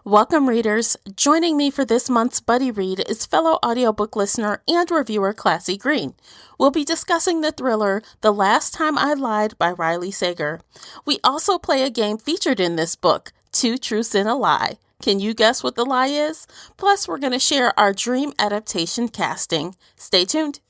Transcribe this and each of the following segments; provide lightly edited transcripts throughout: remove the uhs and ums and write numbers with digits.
Welcome, readers. Joining me for this month's Buddy Read is fellow audiobook listener and reviewer Classy Green. We'll be discussing the thriller The Last Time I Lied by Riley Sager. We also play a game featured in this book, Two Truths and a Lie. Can you guess what the lie is? Plus, we're going to share our dream adaptation casting. Stay tuned.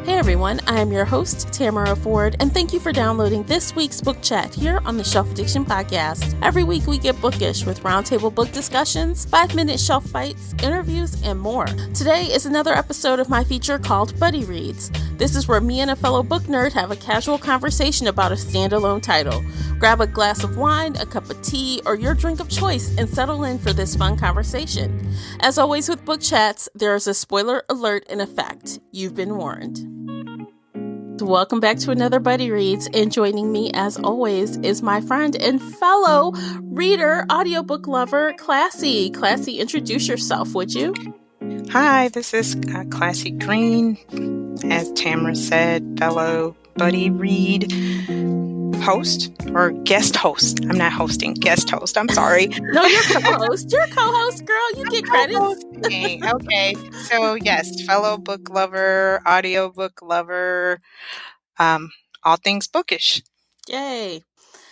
Hey everyone, I am your host, Tamara Ford, and thank you for downloading this week's book chat here on the Shelf Addiction Podcast. Every week we get bookish with roundtable book discussions, 5-minute shelf bites, interviews, and more. Today is another episode of my feature called Buddy Reads. This is where me and a fellow book nerd have a casual conversation about a standalone title. Grab a glass of wine, a cup of tea, or your drink of choice and settle in for this fun conversation. As always with book chats, there is a spoiler alert in effect. You've been warned. Welcome back to another Buddy Reads, and joining me as always is my friend and fellow reader, audiobook lover, Classy. Classy, introduce yourself, would you? Hi, this is Classy Green, as Tamara said, fellow Buddy Read host, or guest host. I'm not hosting, guest host, I'm sorry. No, you're co-host. You're co-host, girl. You get credit. Okay, so yes, fellow book lover, audiobook lover, all things bookish. Yay.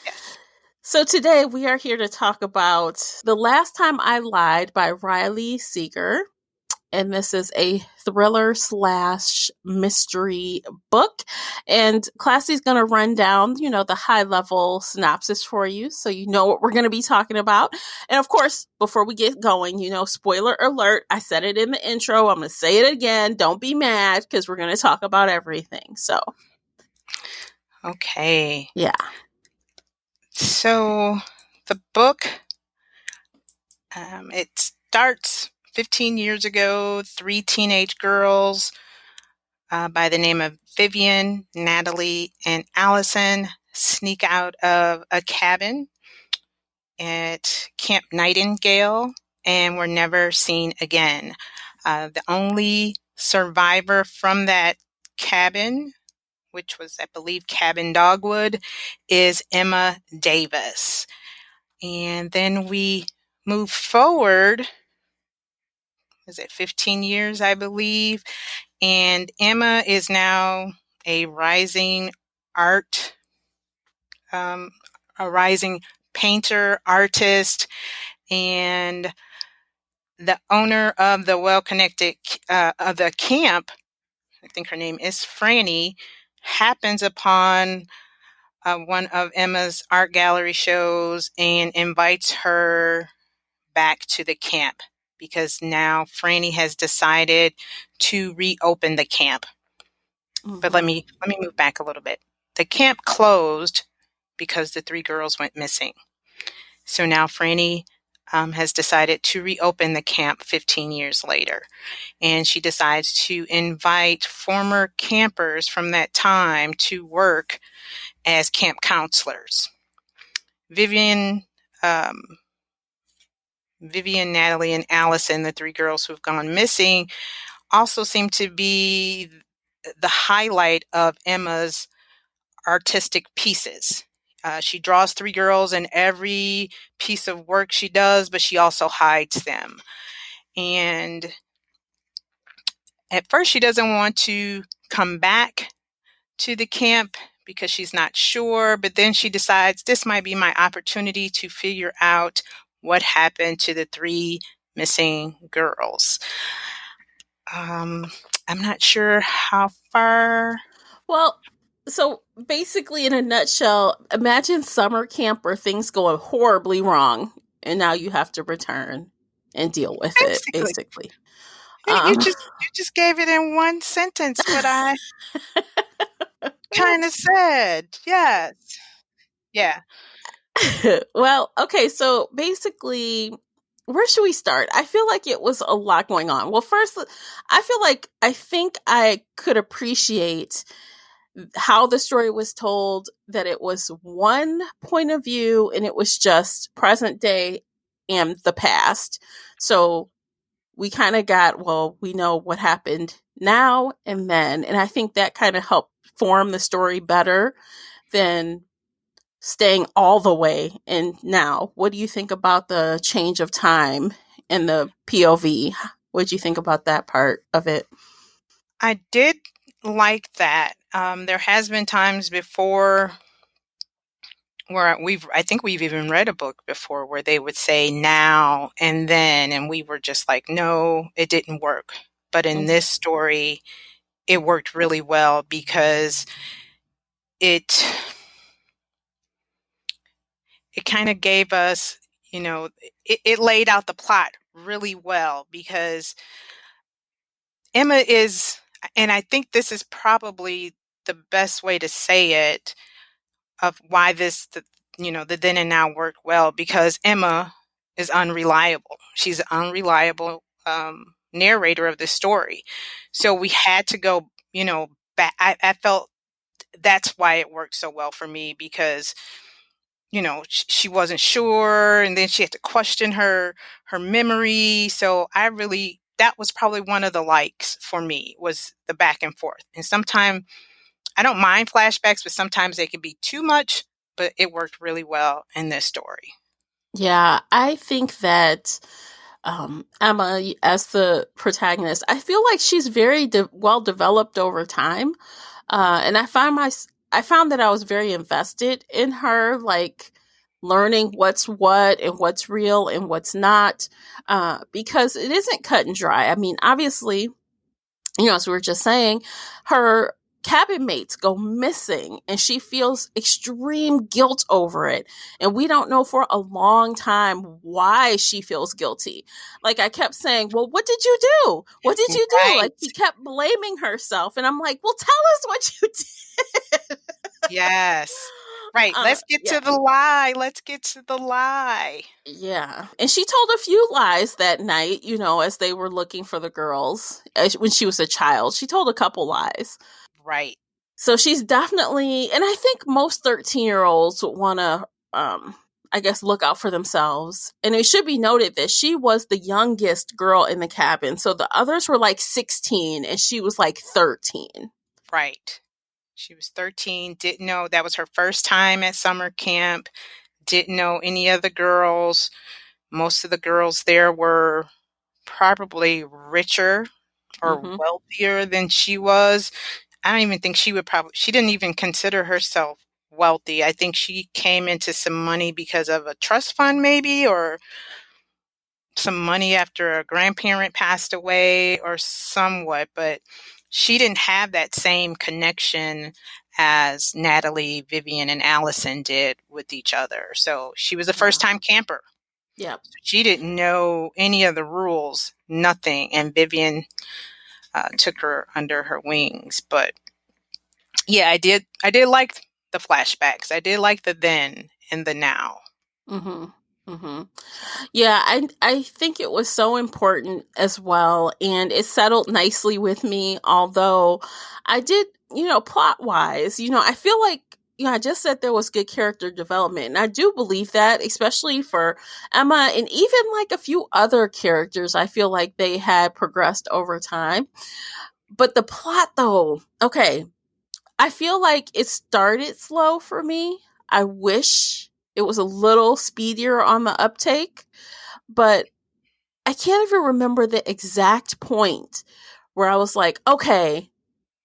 Yes. So today we are here to talk about The Last Time I Lied by Riley Sager. And this is a thriller/mystery book. And Classy's going to run down, the high-level synopsis for you so you know what we're going to be talking about. And of course, before we get going, spoiler alert, I said it in the intro. I'm going to say it again. Don't be mad because we're going to talk about everything. So. Okay. Yeah. So the book, it starts 15 years ago. 3 teenage girls by the name of Vivian, Natalie, and Allison sneak out of a cabin at Camp Nightingale and were never seen again. The only survivor from that cabin, which was, I believe, Cabin Dogwood, is Emma Davis. And then we move forward, is it 15 years, I believe, and Emma is now a rising painter, artist, and the owner of the well-connected of the camp, I think her name is Franny, happens upon one of Emma's art gallery shows and invites her back to the camp because now Franny has decided to reopen the camp. Mm-hmm. But let me move back a little bit. The camp closed because the 3 girls went missing. So now Franny has decided to reopen the camp 15 years later. And she decides to invite former campers from that time to work as camp counselors. Vivian, Natalie, and Allison, the 3 girls who have gone missing, also seem to be the highlight of Emma's artistic pieces. She draws 3 girls in every piece of work she does, but she also hides them. And at first she doesn't want to come back to the camp because she's not sure, but then she decides this might be my opportunity to figure out what happened to the 3 missing girls. I'm not sure how far. Well, so basically, in a nutshell, imagine summer camp where things go horribly wrong, and now you have to return and deal with it, basically. You just gave it in one sentence what I kind of said. Yes. Yeah. Well, okay, so basically, where should we start? I feel like it was a lot going on. Well, first, I think I could appreciate how the story was told, that it was one point of view and it was just present day and the past. So we kind of got, we know what happened now and then. And I think that kind of helped form the story better than staying all the way in now. What do you think about the change of time in the POV? What do you think about that part of it? I did like that. There has been times before where I think we've even read a book before where they would say now and then, and we were just like, no, it didn't work. But in Mm-hmm. this story, it worked really well because it it kind of gave us, you know, it laid out the plot really well because Emma is, and I think this is probably the best way to say it, of why the then and now work well, because Emma is unreliable. She's an unreliable narrator of this story. So we had to go, back. I felt that's why it worked so well for me because she wasn't sure, and then she had to question her memory. So that was probably one of the likes for me, was the back and forth. And sometimes I don't mind flashbacks, but sometimes they can be too much, but it worked really well in this story. Yeah, I think that Emma, as the protagonist, I feel like she's very well developed over time, and I found that I was very invested in her, like learning what's what and what's real and what's not, because it isn't cut and dry. I mean, obviously, as we were just saying, her cabin mates go missing and she feels extreme guilt over it. And we don't know for a long time why she feels guilty. Like, I kept saying, well, what did you do? What did you do? Like, Right. she kept blaming herself. And I'm like, well, tell us what you did. Yes. Right. Let's get Yeah. to the lie. Let's get to the lie. Yeah. And she told a few lies that night, as they were looking for the girls when she was a child. She told a couple lies. Right. So she's definitely, and I think most 13-year-olds want to, I guess, look out for themselves. And it should be noted that she was the youngest girl in the cabin. So the others were like 16 and she was like 13. Right. She was 13, didn't know, that was her first time at summer camp, didn't know any of the girls. Most of the girls there were probably richer or Mm-hmm. wealthier than she was. I don't even think she didn't even consider herself wealthy. I think she came into some money because of a trust fund, maybe, or some money after a grandparent passed away or somewhat, but she didn't have that same connection as Natalie, Vivian, and Allison did with each other. So she was a first Yeah. time camper. Yep. She didn't know any of the rules, nothing. And Vivian took her under her wings. But yeah, I did like the flashbacks. I did like the then and the now. Mm-hmm. Mm-hmm. Yeah, I think it was so important as well, and it settled nicely with me. Although I did, plot wise, I feel like I just said there was good character development, and I do believe that, especially for Emma and even like a few other characters. I feel like they had progressed over time, but the plot, though, okay, I feel like it started slow for me. I wish it was a little speedier on the uptake, but I can't even remember the exact point where I was like, okay,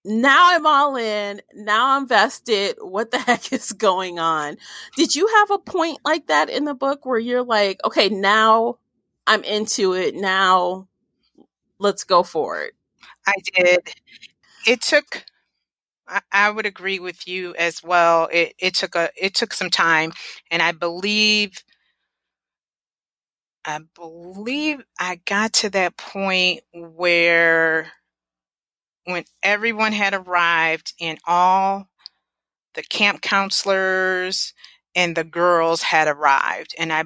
now I'm all in. Now I'm vested. What the heck is going on? Did you have a point like that in the book where you're like, okay, now I'm into it. Now let's go for it? I did. It took I would agree with you as well. It took some time, and I believe I got to that point where when everyone had arrived and all the camp counselors and the girls had arrived, and I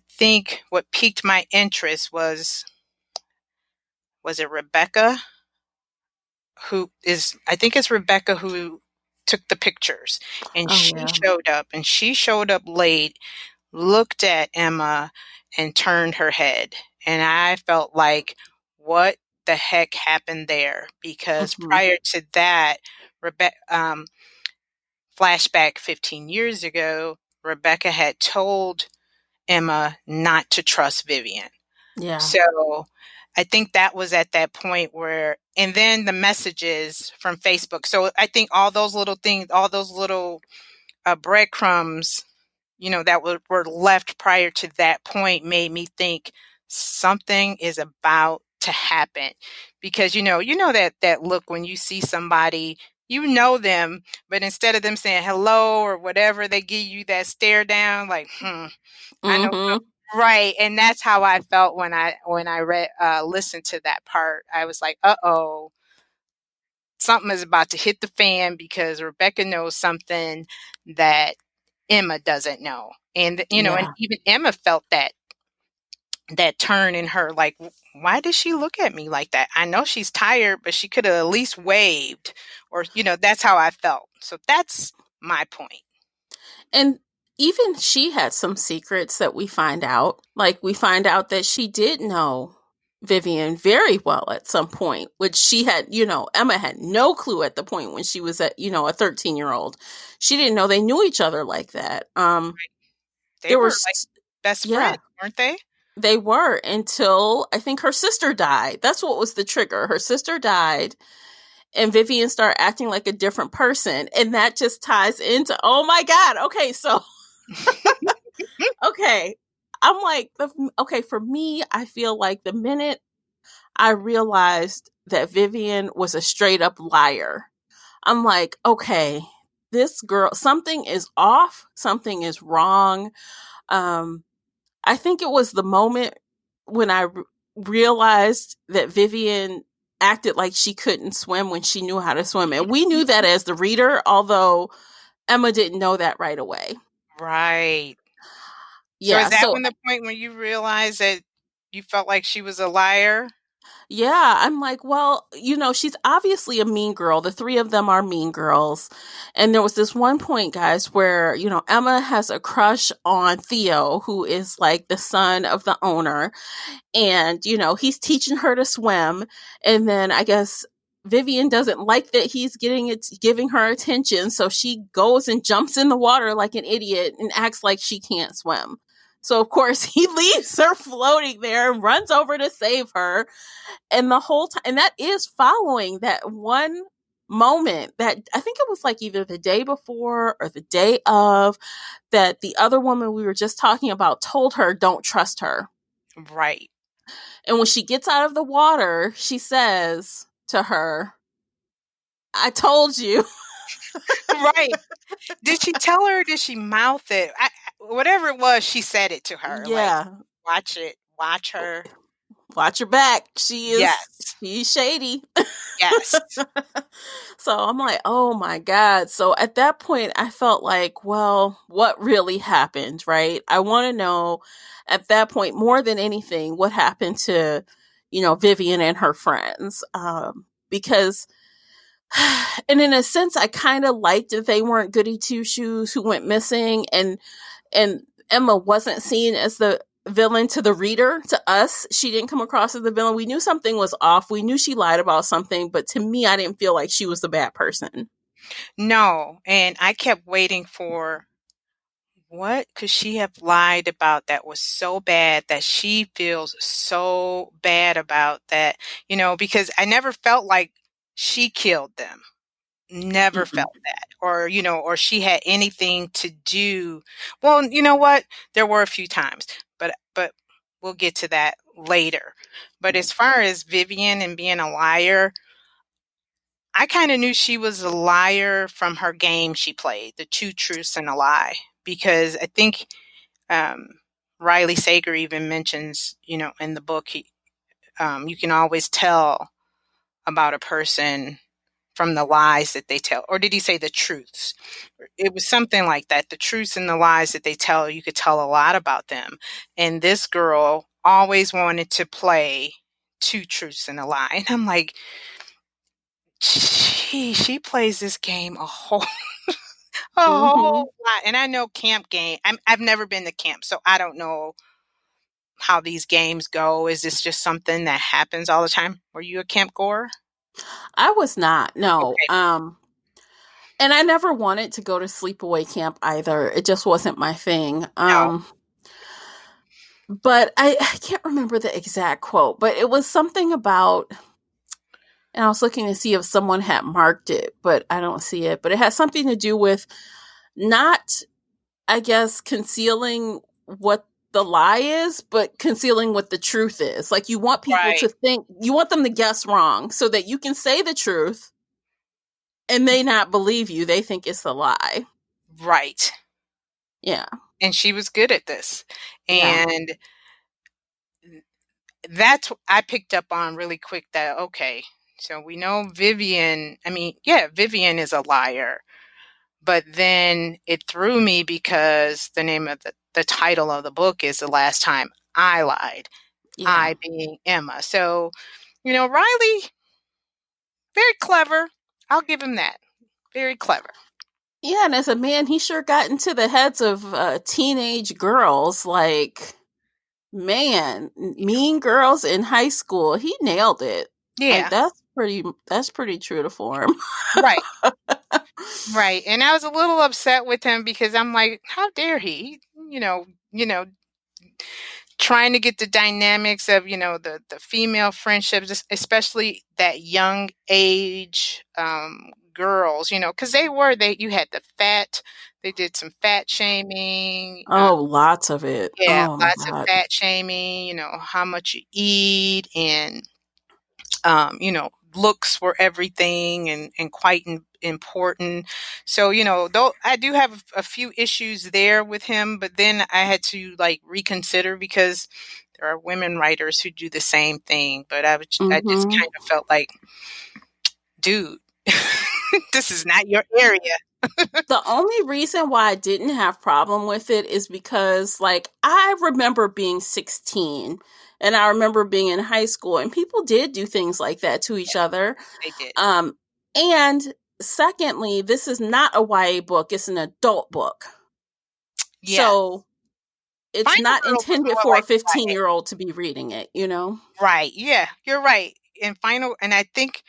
think what piqued my interest was it Rebecca, who is I think it's Rebecca who took the pictures, and Oh, yeah. she showed up late, looked at Emma, and turned her head. And I felt like, what? the heck happened there, because Mm-hmm. prior to that, flashback 15 years ago, Rebecca had told Emma not to trust Vivian. Yeah. So I think that was at that point where, and then the messages from Facebook. So I think all those little things, all those little breadcrumbs, that were left prior to that point made me think something is about to happen. Because that look when you see somebody, them, but instead of them saying hello or whatever, they give you that stare down like, I know. Mm-hmm. Right, and that's how I felt when I read listened to that part. I was like, "Uh-oh, something is about to hit the fan," because Rebecca knows something that Emma doesn't know. And Yeah. even Emma felt that turn in her, like, why does she look at me like that? I know she's tired, but she could have at least waved, or that's how I felt. So that's my point. And even she had some secrets that we find out. Like, we find out that she did know Vivian very well at some point, which she had, Emma had no clue at the point when she was at, a 13-year-old. She didn't know they knew each other like that. They There were like was, best yeah, friends, weren't they? they were, until I think her sister died. That's what was the trigger. Her sister died, and Vivian started acting like a different person. And that just ties into, oh my God. Okay. So, okay. I'm like, okay, for me, I feel like the minute I realized that Vivian was a straight up liar, I'm like, okay, this girl, something is off, something is wrong. Um, I think it was the moment when I realized that Vivian acted like she couldn't swim when she knew how to swim. And we knew that as the reader, although Emma didn't know that right away. Right. So is Yeah, that so when the point when you realized that you felt like she was a liar? yeah, I'm like, well, she's obviously a mean girl. The three of them are mean girls. And there was this one point, guys, where, Emma has a crush on Theo, who is like the son of the owner. And, he's teaching her to swim. And then I guess Vivian doesn't like that he's giving her attention. So she goes and jumps in the water like an idiot and acts like she can't swim. So of course he leaves her floating there and runs over to save her. And the whole time, and that is following that one moment that I think it was like either the day before or the day of, that the other woman we were just talking about told her, don't trust her. Right. And when she gets out of the water, she says to her, I told you. Right. Did she tell her? Did she mouth it? Whatever it was, she said it to her. Like, Yeah. watch it. Watch her. Watch her back. Yes. She's shady. Yes. So I'm like, oh my God. So at that point, I felt like, well, what really happened, right? I want to know at that point, more than anything, what happened to, Vivian and her friends. Because, and in a sense, I kind of liked that they weren't goody two shoes who went missing, and Emma wasn't seen as the villain to the reader. To us, she didn't come across as the villain. We knew something was off. We knew she lied about something, but to me, I didn't feel like she was the bad person. No. And I kept waiting for, what could she have lied about that was so bad that she feels so bad about that? Because I never felt like she killed them. Never Mm-mm. felt that. Or she had anything to do. Well, you know what? There were a few times, but we'll get to that later. But as far as Vivian and being a liar, I kind of knew she was a liar from her game she played, the two truths and a lie, because I think um, Riley Sager even mentions, in the book, you can always tell about a person from the lies that they tell. Or did he say the truths? It was something like that. The truths and the lies that they tell, you could tell a lot about them. And this girl always wanted to play two truths and a lie. And I'm like, she plays this game a whole a Mm-hmm. whole lot. And I know camp game. I've never been to camp, so I don't know how these games go? Is this just something that happens all the time? Were you a camp goer? I was not. No. Okay. And I never wanted to go to sleepaway camp either. It just wasn't my thing. No. But I can't remember the exact quote, but it was something about, and I was looking to see if someone had marked it, but I don't see it. But it has something to do with not, I guess, concealing what the lie is, but concealing what the truth is. Like, you want people Right. to think, you want them to guess wrong so that you can say the truth and they not believe you. They think it's a lie. Right. Yeah. And she was good at this. Yeah. And that's what I picked up on really quick, that, okay, so we know Vivian, I mean, yeah, Vivian is a liar. But then it threw me because the name of the title of the book is The Last Time I Lied. Yeah. I being Emma. So, Riley, very clever. I'll give him that. Very clever. Yeah, and as a man, he sure got into the heads of teenage girls. Like, man, Mean Girls in high school, he nailed it. Like, Yeah. that's pretty true to form. Right. Right. And I was a little upset with him because I'm like, how dare he? Trying to get the dynamics of, the female friendships, especially that young age girls, because you had they did some fat shaming. Oh, lots of it. Yeah, Oh my lots of God. fat shaming, how much you eat, and looks were everything, and quite important. So, though I do have a few issues there with him, but then I had to like reconsider because there are women writers who do the same thing. But I just Mm-hmm. kind of felt like, dude, this is not your area. The only reason why I didn't have problem with it is because, like, I remember being 16 and I remember being in high school and people did do things like that to each other. They did. Um, and secondly, this is not a YA book, it's an adult book. Yeah. So it's Final not Girls was intended more for a like 15-year-old to be reading it, you know? right. Yeah, you're right. And I think,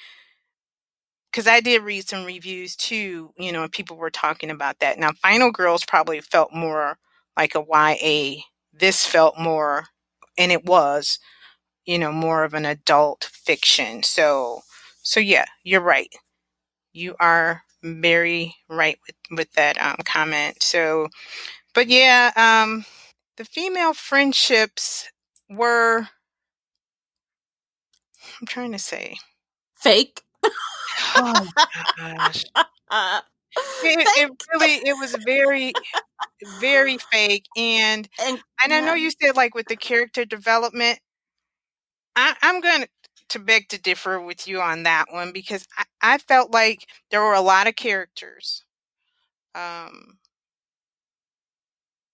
because I did read some reviews too, and people were talking about that. Now, Final Girls probably felt more like a YA. This felt more, and it was, more of an adult fiction. So yeah, you're right. You are very right with that comment. So, but yeah, the female friendships were, I'm trying to say, Fake. oh gosh. It Fake. really, it was very, very fake. And And I know yeah. you said, like, with the character development, I'm going to beg to differ with you on that one, because I felt like there were a lot of characters. Um,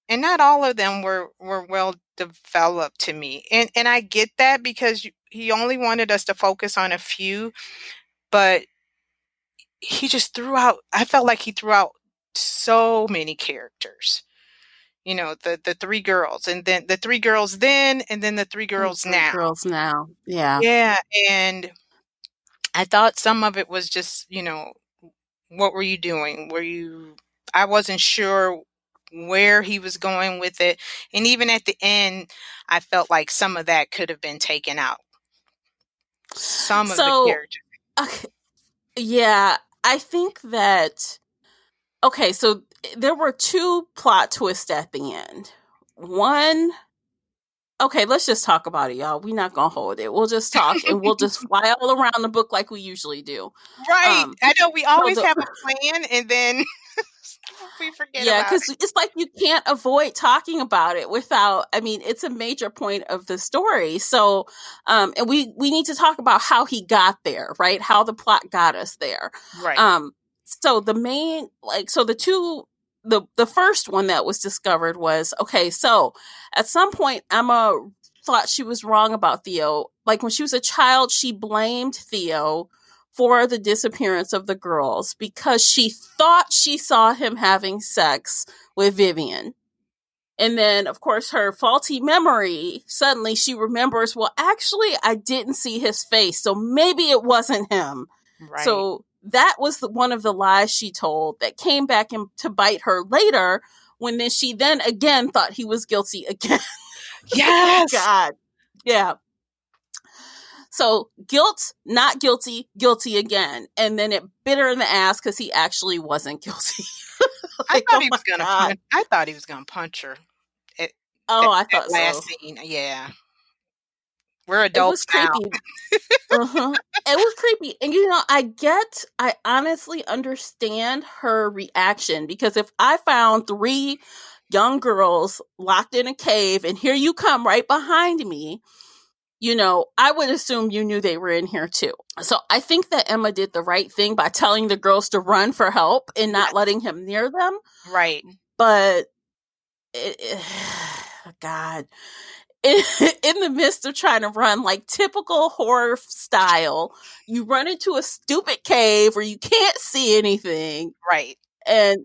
and not all of them were well developed to me. And I get that because he only wanted us to focus on a few, but he just I felt like he threw out so many characters. The three girls, and then the three girls then, and then the three girls Three now. girls now. Yeah. Yeah, and I thought some of it was just, what were you doing? I wasn't sure where he was going with it. And even at the end, I felt like some of that could have been taken out. Some of the So, characters. okay, yeah, I think that, okay, so there were two plot twists at the end. One, okay, let's just talk about it, y'all. We're not gonna hold it. We'll just talk and we'll just fly all around the book like we usually do. Right. Um, I know we so always the have a plan, and then we forget Yeah, about because it's like you can't avoid talking about it without. I mean, it's a major point of the story. So, and we need to talk about how he got there, right? How the plot got us there. it. Right. So the main, so the first one that was discovered was, okay. So at some point, Emma thought she was wrong about Theo. Like when she was a child, she blamed Theo for the disappearance of the girls because she thought she saw him having sex with Vivian. And then, of course, her faulty memory, suddenly she remembers, well, actually, I didn't see his face, so maybe it wasn't him. Right. So that was one of the lies she told that came back to bite her later when then she then again thought he was guilty again. Oh my Yes. God. Yeah. So guilt, not guilty, guilty again. And then it bit her in the ass because he actually wasn't guilty. Like, oh my God. I thought he was gonna punch her at Oh, I that thought last so. scene. Yeah. We're It was adults now. creepy. Uh-huh. It was creepy. And I honestly understand her reaction because if I found three young girls locked in a cave and here you come right behind me, I would assume you knew they were in here too. So I think that Emma did the right thing by telling the girls to run for help and not Yes. letting him near them. Right. But God, in the midst of trying to run like typical horror style, you run into a stupid cave where you can't see anything. Right. And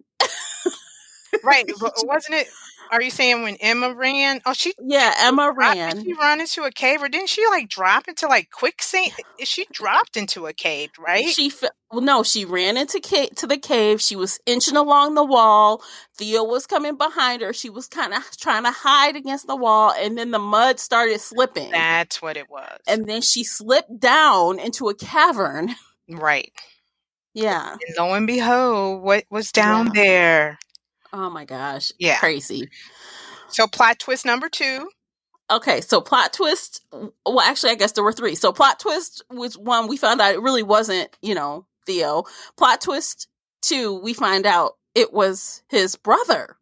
Right. But wasn't it? Are you saying when Emma ran? Oh, yeah, Emma did ran. she run into a cave, or didn't she like drop into like quicksand? She dropped into a cave, right? Well, no, she ran to the cave. She was inching along the wall. Theo was coming behind her. She was kind of trying to hide against the wall, and then the mud started slipping. That's what it was. And then she slipped down into a cavern. Right. Yeah. And lo and behold, what was down Yeah. there? Oh my gosh. Yeah. Crazy. So plot twist number 2. Okay, so plot twist. Well, actually, I guess there were three. So plot twist was one, we found out it really wasn't, Theo. Plot twist 2, we find out it was his brother,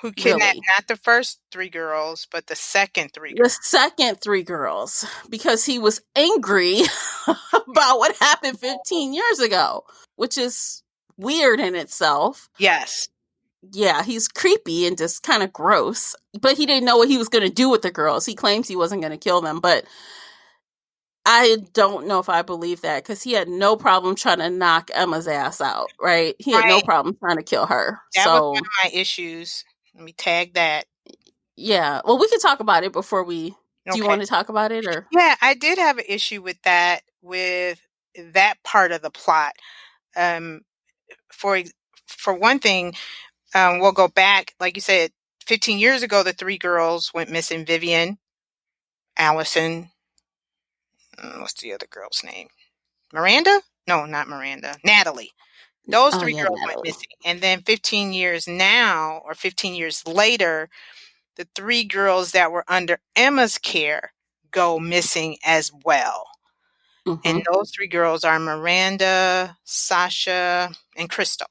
Who kidnapped really. not the first 3 girls, but the second 3 The girls. second 3 girls, because he was angry about what happened 15 years ago, which is weird in itself. Yes. Yeah, he's creepy and just kind of gross, but he didn't know what he was going to do with the girls. He claims he wasn't going to kill them, but I don't know if I believe that because he had no problem trying to knock Emma's ass out, right? He had no Right. problem trying to kill her. That was one So, of my issues. Let me tag that. yeah. Well, we can talk about it before we. Do you Okay. want to talk about it or? Yeah, I did have an issue with that part of the plot. Um, for for one thing, we'll go back, like you said, 15 years ago, the 3 girls went missing. Vivian, Allison, what's the other girl's name? Miranda? No, not Miranda. Natalie. Those Oh 3 yeah, girls went Natalie. missing. And then 15 years now, or 15 years later, the 3 girls that were under Emma's care go missing as well. And Mm-hmm. those 3 girls are Miranda, Sasha, and Crystal.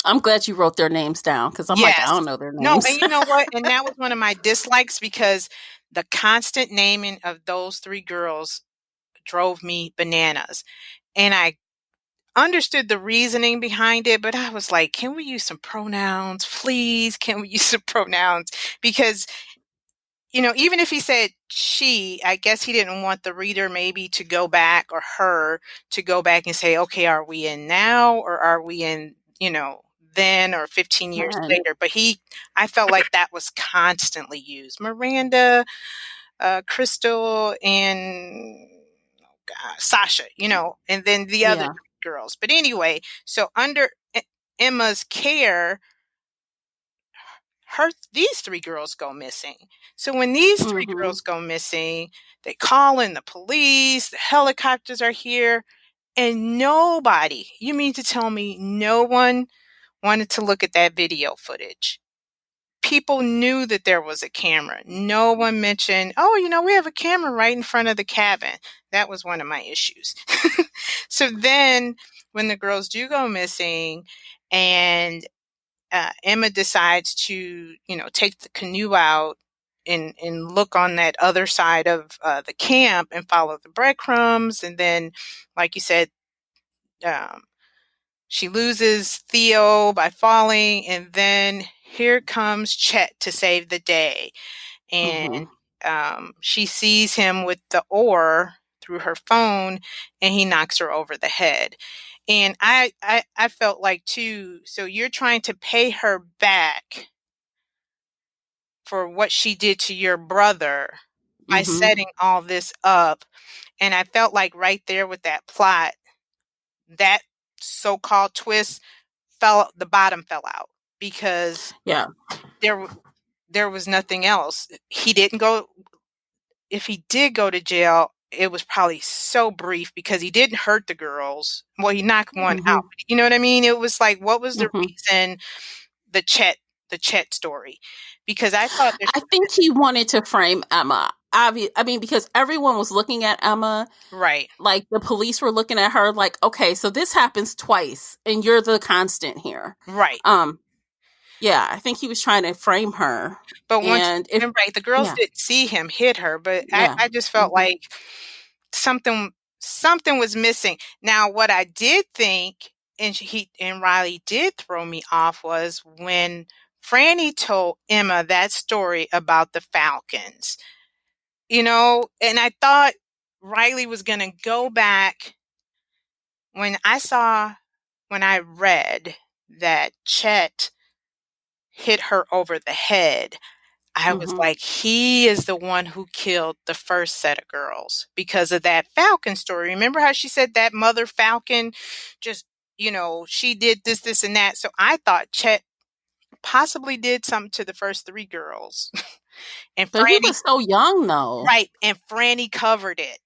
I'm glad you wrote their names down because I'm like, I Yes. don't know their No, names. and you know what? And that was one of my dislikes because the constant naming of those 3 girls drove me bananas. And I understood the reasoning behind it, but I was like, "Can we use some pronouns, please? Can we use some pronouns?" Because, even if he said she, I guess he didn't want the reader maybe to go back, or her to go back and say, "Okay, are we in now or are we in, then or 15 years Right. later?" But I felt like that was constantly used. Miranda, Crystal, and Sasha, and then the other Yeah. girls. But anyway, so under Emma's care, these 3 girls go missing. So when these 3 Mm-hmm. girls go missing, they call in the police, the helicopters are here, and nobody, you mean to tell me no one wanted to look at that video footage? People knew that there was a camera. No one mentioned, "Oh, we have a camera right in front of the cabin." That was one of my issues. So then when the girls do go missing and Emma decides to, take the canoe out and look on that other side of the camp and follow the breadcrumbs. And then, like you said, um, she loses Theo by falling. And then here comes Chet to save the day. And Mm-hmm. she sees him with the oar through her phone, and he knocks her over the head. And I felt like too, so you're trying to pay her back for what she did to your brother by Mm-hmm. setting all this up. And I felt like right there with that plot, that so-called twist the bottom fell out because Yeah. there there was nothing else. He didn't go If he did go to jail, it was probably so brief because he didn't hurt the girls. Well, he knocked one Mm-hmm. out. You know what I mean? It was like, what was the Mm-hmm. reason the Chet story? Because I thought there I think he wanted to frame Emma. I mean, because everyone was looking at Emma, right, like the police were looking at her, like, okay, so this happens twice, and you're the constant here. right. Um, yeah, I think he was trying to frame her, But once and if and right, the girls yeah, didn't see him hit her, but yeah, I just felt hmm like something something was missing. Now, what I did think, and Riley did throw me off, was when Franny told Emma that story about the Falcons. And I thought Riley was going to go back when I read that Chet hit her over the head. I was hmm like, he is the one who killed the first set of girls because of that Falcon story. Remember how she said that mother Falcon just, she did this, this, and that. So I thought Chet possibly did something to the first three girls. And but he Franny, was so young though. right, and Franny covered it.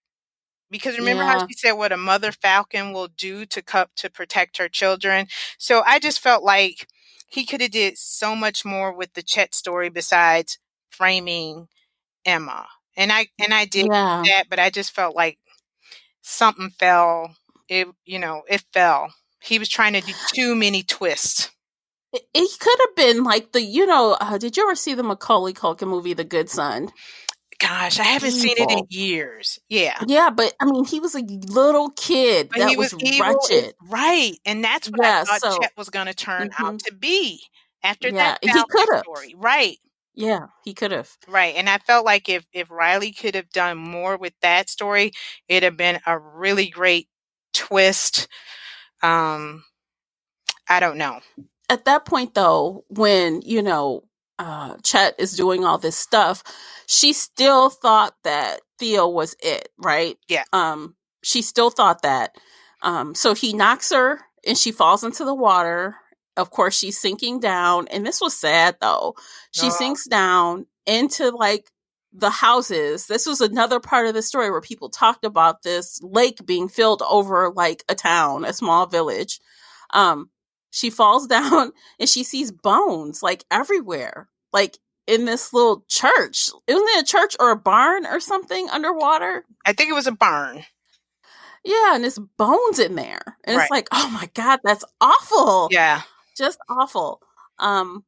Because remember how Yeah, she said what a mother falcon will do to protect her children? So I just felt like he could have did so much more with the Chet story besides framing Emma. And I did yeah. that, but I just felt like something fell. It fell. He was trying to do too many twists. It could have been like did you ever see the Macaulay Culkin movie, The Good Son? Gosh, I haven't seen it in Evil. years. Yeah. Yeah, but I mean, he was a little kid But he that was was evil, wretched. right, and that's what I Yeah, thought so Chet was gonna turn out hmm to be after that yeah, he Falcon could have. story. Right, Yeah, he could have. right, and I felt like if Riley could have done more with that story, it'd have been a really great twist. Um, I don't know. At that point though, when Chet is doing all this stuff, she still thought that Theo was it, right? Yeah. She still thought that. So he knocks her and she falls into the water. Of course, she's sinking down, and this was sad though. She Oh, sinks down into like the houses. This was another part of the story where people talked about this lake being filled over like a town, a small village. um she falls down and she sees bones like everywhere, like in this little church. Isn't it a church or a barn or something underwater? I think it was a barn. Yeah, and there's bones in there. And it's Right. like, oh my God, that's awful. Yeah, Just awful. Um,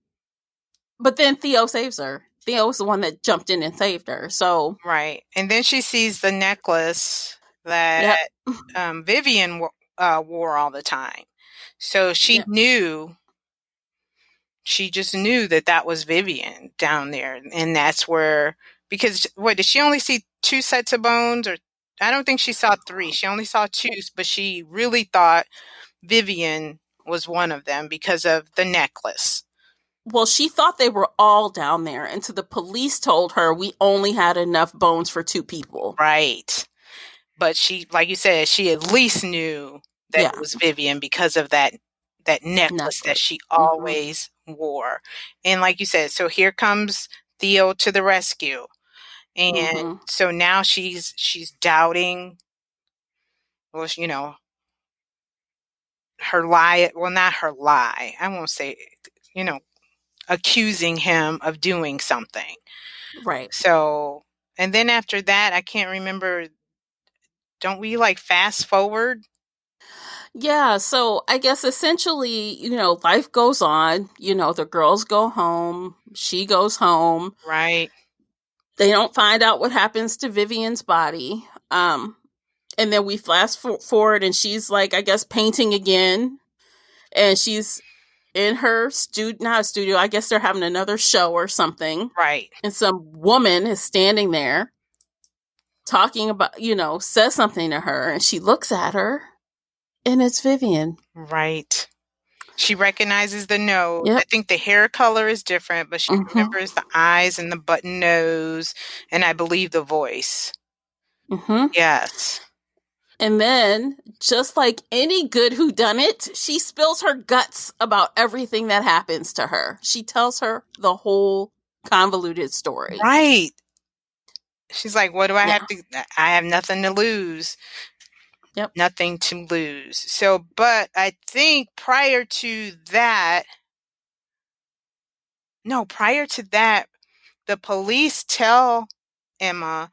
but then Theo saves her. Theo's the one that jumped in and saved her. So, right, and then she sees the necklace that, yep, Vivian wore all the time. So yep. she just knew that that was Vivian down there, and that's where because what did she only see two sets of bones, or I don't think she saw three. She only saw two, but she really thought Vivian was one of them because of the necklace. Well, she thought they were all down there until the police told her we only had enough bones for two people. Right. But she, like you said, she at least knew that it Yeah, was Vivian because of that necklace that necklace. she Hmm. always wore. And like you said, so here comes Theo to the rescue. And Hmm. so now she's doubting, well, her lie, well, not her lie. I won't say, you know, accusing him of doing something. Right. So, and then after that, I can't remember, don't we like fast forward? Yeah, so I guess essentially, life goes on. The girls go home, she goes home. Right, They don't find out what happens to Vivian's body. And then we flash forward, and she's like, I guess, painting again, and she's in her not a studio. I guess they're having another show or something, right, and some woman is standing there talking about, says something to her, and she looks at her, and it's Vivian. right. She recognizes the nose. I Yep. think the hair color is different, but she Mm-hmm. remembers the eyes and the button nose, and I believe the voice. Mm-hmm. Yes. And then, just like any good whodunit, she spills her guts about everything that happens to her. She tells her the whole convoluted story. Right. She's like, what do I Yeah. have to? I have nothing to lose. Yep. Nothing to lose. So, but I think prior to that, no, prior to that, the police tell Emma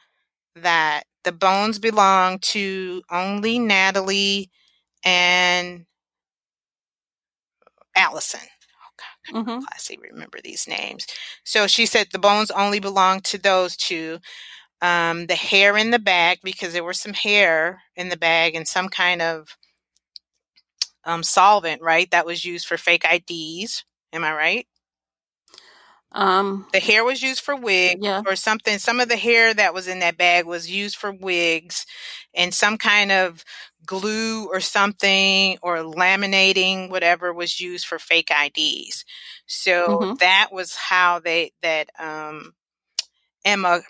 that the bones belong to only Natalie and Allison. Oh God, Mm-hmm. classy, remember these names. So she said the bones only belong to those two. The hair in the bag, because there was some hair in the bag and some kind of solvent, right? That was used for fake IDs. Am I right? Um, The hair was used for wigs yeah. or something. Some of the hair that was in that bag was used for wigs, and some kind of glue or something or laminating, whatever was used for fake IDs. So Mm-hmm. that was how Emma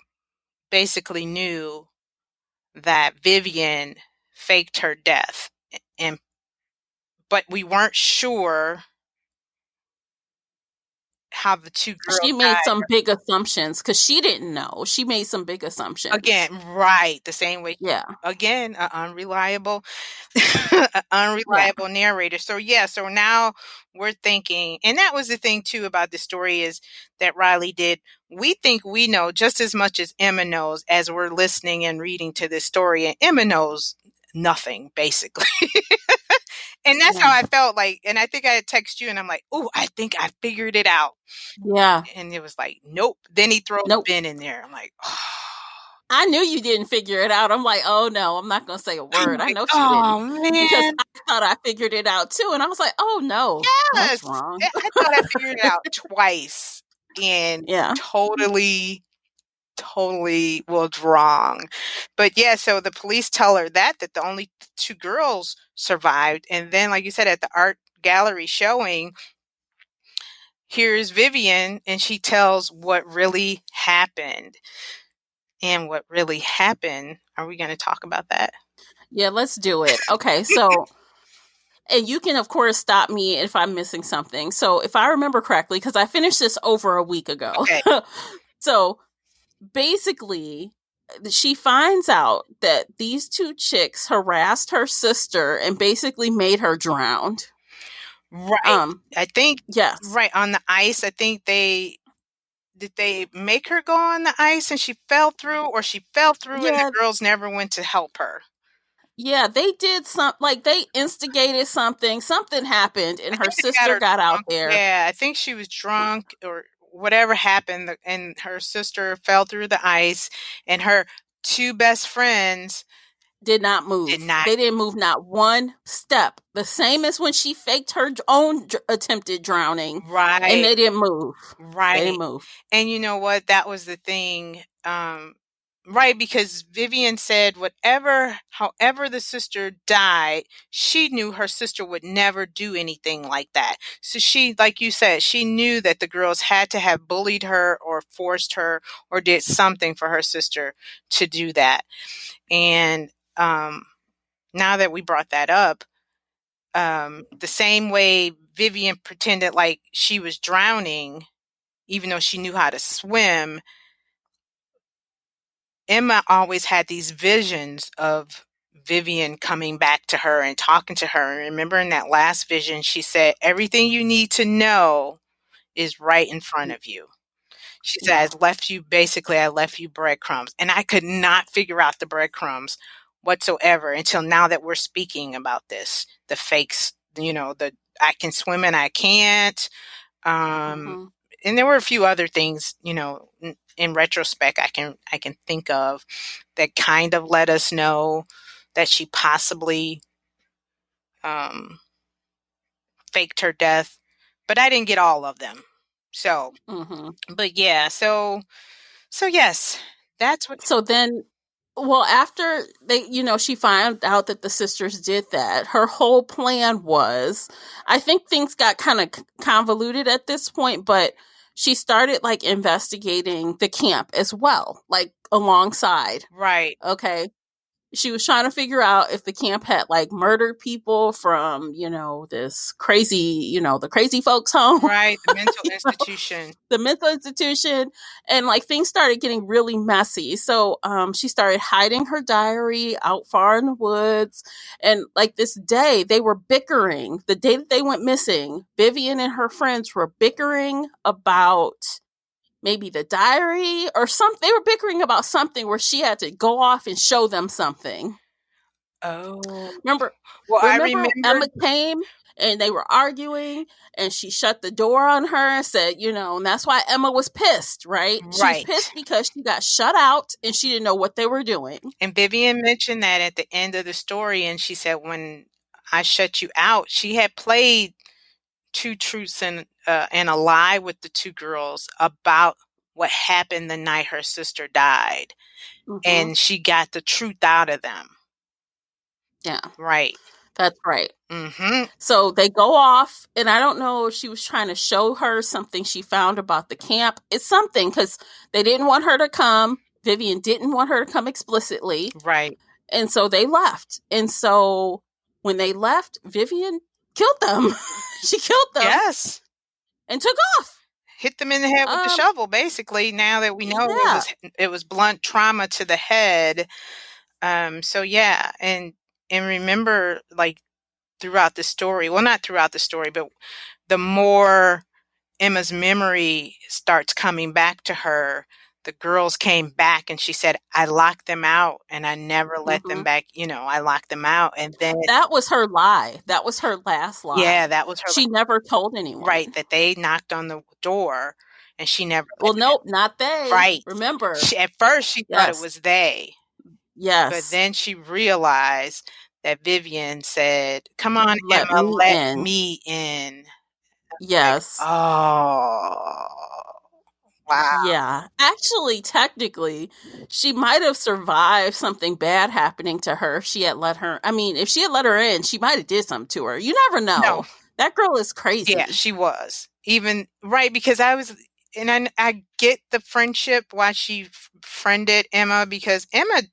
basically knew that Vivian faked her death. And but we weren't sure how the two She girls made died. some big assumptions because she didn't know. She made some big assumptions. Again, right, the same way Yeah. again, unreliable a Yeah. unreliable narrator. So, yeah, so now we're thinking and that was the thing too about the story is that Riley did. We think we know just as much as Emma knows as we're listening and reading to this story, and Emma knows nothing, basically. And that's how Yeah. I felt like and I think I had text you and I'm like, "Ooh, I think I figured it out." Yeah. And it was like, "Nope." Then he throws Nope. Ben in there. I'm like, "Oh." I knew you didn't figure it out. I'm like, oh no, I'm not gonna say a I'm word. I like, know she didn't. "Oh, Because man." I thought I figured it out too. And I was like, oh no, Yes. that's wrong. I thought I figured it out twice and Yeah. totally was wrong. But yeah, so the police tell her that the only two girls survived. And then, like you said, at the art gallery showing, here's Vivian and she tells what really happened. And what really happened, are we going to talk about that? Yeah, let's do it. Okay, so and you can of course stop me if I'm missing something. So if I remember correctly, because I finished this over a week ago. Okay. So basically she finds out that these two chicks harassed her sister and basically made her drown. Right. Um, I think, yes. right, on the ice, I think did they make her go on the ice and she fell through, or she fell through and the Yeah, girls never went to help her? yeah, they did some like they instigated something. Something happened I and her think they got sister her got out drunk. there, Yeah, I think she was drunk or whatever happened, and her sister fell through the ice, and her two best friends did not did move. not. They didn't move not one step. The same as when she faked her own attempted drowning and Right, they didn't move. They right. didn't move. And you know what? That was the thing. Right, because Vivian said however the sister died, she knew her sister would never do anything like that. So she, like you said, she knew that the girls had to have bullied her or forced her or did something for her sister to do that. And now that we brought that up, the same way Vivian pretended like she was drowning, even though she knew how to swim, Emma always had these visions of Vivian coming back to her and talking to her. And remember in that last vision, she said, everything you need to know is right in front of you. She Yeah. said, I left you breadcrumbs. And I could not figure out the breadcrumbs whatsoever until now that we're speaking about this. The fakes, the I can swim and I can't. Um, Mm-hmm. and there were a few other things, in retrospect, I can think of that kind of let us know that she possibly um, faked her death, but I didn't get all of them. So, Mm-hmm. but yeah, so yes, that's what. So then Well, after they, she found out that the sisters did that, her whole plan was, I think things got kind of convoluted at this point, but she started like investigating the camp as well, like alongside. Right. Okay. She was trying to figure out if the camp had like murdered people from, this crazy, the crazy folks home. Right. The mental you know, institution. the mental institution, and like things started getting really messy. So she started hiding her diary out far in the woods, and like this day they were bickering. The day that they went missing, Vivian and her friends were bickering about maybe the diary or something. They were bickering about something where she had to go off and show them something. Oh. Remember, Well, I remember remember. Emma came and they were arguing and she shut the door on her and said, and that's why Emma was pissed, right? She was Right. pissed because she got shut out and she didn't know what they were doing. And Vivian mentioned that at the end of the story, and she said, when I shut you out, she had played two truths and a lie with the two girls about what happened the night her sister died. And she got the truth out of them. Yeah. Right. That's right. Mm-hmm. So they go off, and I don't know if she was trying to show her something she found about the camp. It's something, because they didn't want her to come. Vivian didn't want her to come explicitly. Right. And so they left. And so when they left, Vivian killed them. She killed them. Yes. And took off. Hit them in the head with the shovel, basically, now that we know it was blunt trauma to the head. So yeah, and remember, like, throughout the story, well, not throughout the story, but the more Emma's memory starts coming back to her, the girls came back and she said, I locked them out and I never let them back. I locked them out. And then that was her lie. That was her last lie. Yeah, that was her. She never told anyone. Right, that they knocked on the door and she never. Well, nope, not they. Right. Remember. At first she thought it was they. Yes. But then she realized that Vivian said, come on, Emma, let me in. Yes. Like, oh, wow. Yeah. Actually, technically, she might have survived something bad happening to her if she had let her. I mean, if she had let her in, she might have did something to her. You never know. No. That girl is crazy. Yeah, she was. Even, right, because I get the friendship, why she friended Emma, because Emma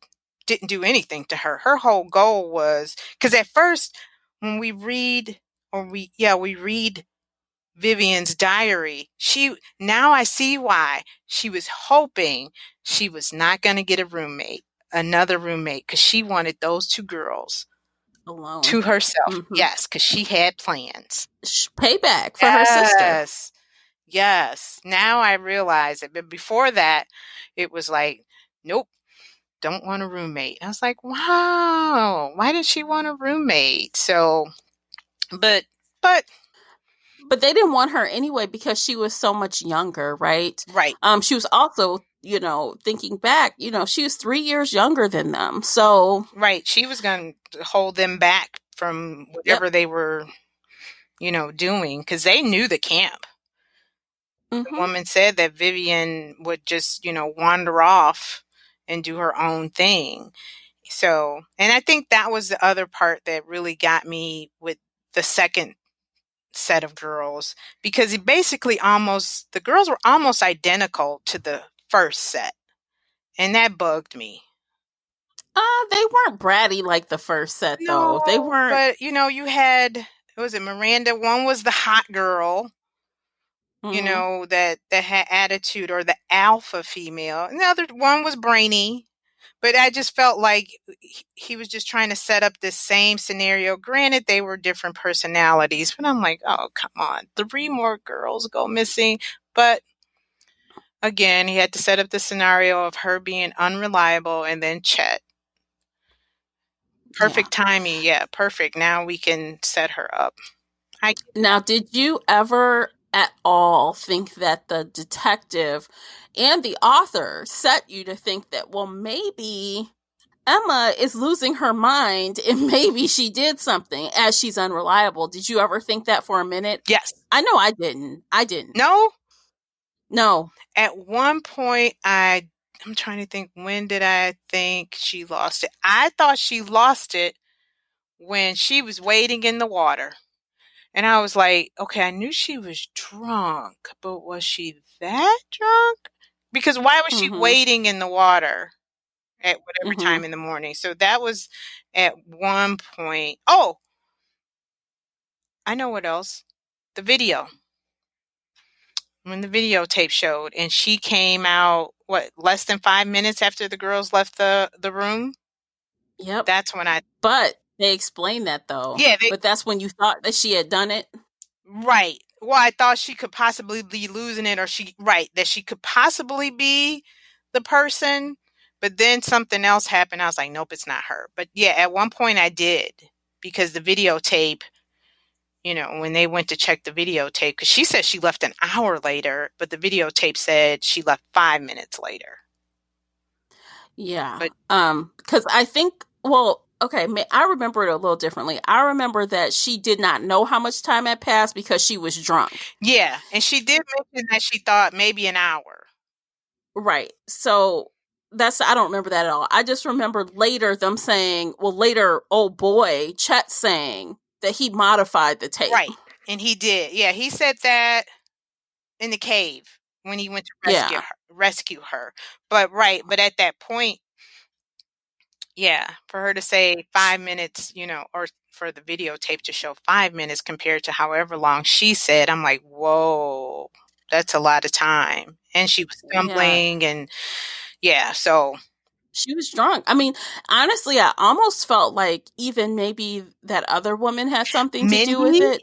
didn't do anything to her. Her whole goal was, because at first when we read Vivian's diary, now I see why she was hoping she was not going to get another roommate, because she wanted those two girls alone to herself. Yes, because she had plans. Payback for her sister. Yes. Now I realize it. But before that, it was like, nope, don't want a roommate. I was like, wow, why did she want a roommate? So, but they didn't want her anyway because she was so much younger, right? Right. She was also, thinking back, she was 3 years younger than them. So right, she was going to hold them back from whatever they were, doing, because they knew the camp. The woman said that Vivian would just, wander off and do her own thing. So, and I think that was the other part that really got me with the second set of girls, because the girls were almost identical to the first set. And that bugged me. They weren't bratty like the first set, though. They weren't. But, you had, was it Miranda? One was the hot girl. That had attitude, or the alpha female. And the other one was brainy. But I just felt like he was just trying to set up this same scenario. Granted, they were different personalities, but I'm like, oh, come on. 3 more girls go missing. But again, he had to set up the scenario of her being unreliable, and then Chet. Perfect timing. Yeah, perfect. Now we can set her up. Now, did you ever at all think that the detective and the author set you to think that, well, maybe Emma is losing her mind and maybe she did something as she's unreliable? Did you ever think that for a minute? Yes. I know I didn't. No? No. At one point, I I'm trying to think, when did I think she lost it? I thought she lost it when she was wading in the water. And I was like, okay, I knew she was drunk, but was she that drunk? Because why was she Mm-hmm. wading in the water at whatever Mm-hmm. time in the morning? So that was at one point. Oh, I know what else. The video. When the videotape showed and she came out, what, less than 5 minutes after the girls left the room? Yep. That's when I, But they explained that though. yeah, But that's when you thought that she had done it. right. Well, I thought she could possibly be losing it, or right, that she could possibly be the person, but then something else happened. I was like, nope, it's not her. But yeah, at one point I did, because the videotape, when they went to check the videotape, because she said she left an hour later, but the videotape said she left 5 minutes later. Yeah. But Because I think, well, okay, I remember it a little differently. I remember that she did not know how much time had passed because she was drunk. yeah, and she did mention that she thought maybe an hour. Right. So I don't remember that at all. I just remember later them saying, well, later, old boy, Chet saying that he modified the tape. Right. And he did. Yeah, he said that in the cave when he went to Yeah. rescue her. But right, but at that point, yeah, for her to say 5 minutes, or for the videotape to show 5 minutes compared to however long she said, I'm like, whoa, that's a lot of time. And she was Yeah. stumbling, and yeah, so She was drunk. I mean, honestly, I almost felt like even maybe that other woman had something to do with Mindy. it.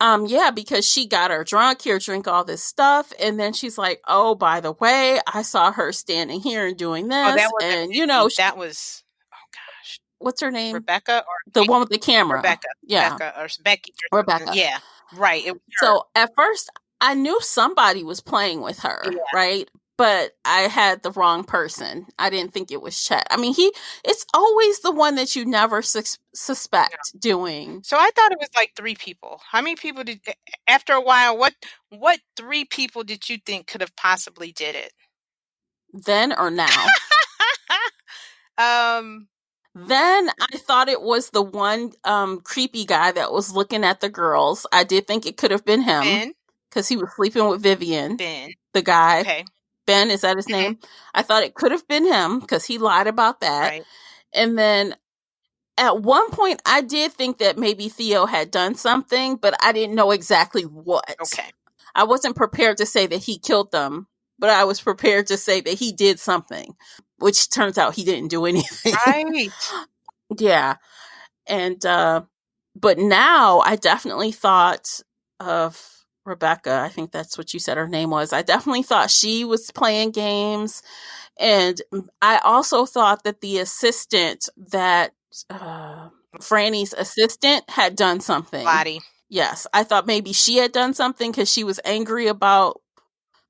Yeah, because she got her drunk, here, drink all this stuff, and then she's like, "Oh, by the way, I saw her standing here and doing Oh, that this," wasn't and Mindy. That was, oh gosh, what's her name? Rebecca or The one with the camera. Rebecca, Yeah, Rebecca or Becky or something. Rebecca. Yeah, right. It was her. So at first, I knew somebody was playing with her, Yeah, right? But I had the wrong person. I didn't think it was Chet. I mean, it's always the one that you never suspect doing. so I thought it was like three people. How many people did? After a while, what three people did you think could have possibly did it? Then or now. um, Then I thought it was the one creepy guy that was looking at the girls. I did think it could have been him Ben, because he was sleeping with Vivian, Ben. the guy. Okay, Ben, is that his mhm, name? I thought it could have been him because he lied about that. right. And then at one point, I did think that maybe Theo had done something, but I didn't know exactly what. Okay, I wasn't prepared to say that he killed them, but I was prepared to say that he did something, which turns out he didn't do anything. right. Yeah. And but now I definitely thought of Rebecca. I think that's what you said her name was. I definitely thought she was playing games, and I also thought that the assistant that Franny's assistant had done something. Lottie. Yes, I thought maybe she had done something because she was angry about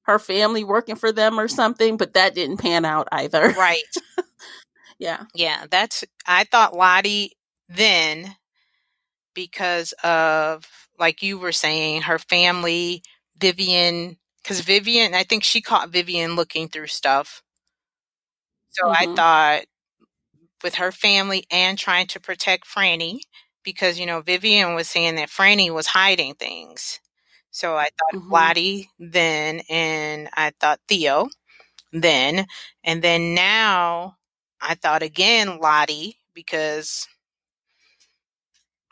her family working for them or something, but that didn't pan out either. Right. Yeah. Yeah, I thought Lottie then, because of, like you were saying, her family, Vivian, because Vivian, I think she caught Vivian looking through stuff. So I Mm-hmm. thought, with her family and trying to protect Franny, because, Vivian was saying that Franny was hiding things. So I thought Mm-hmm. Lottie then, and I thought Theo then, and then now I thought again Lottie, because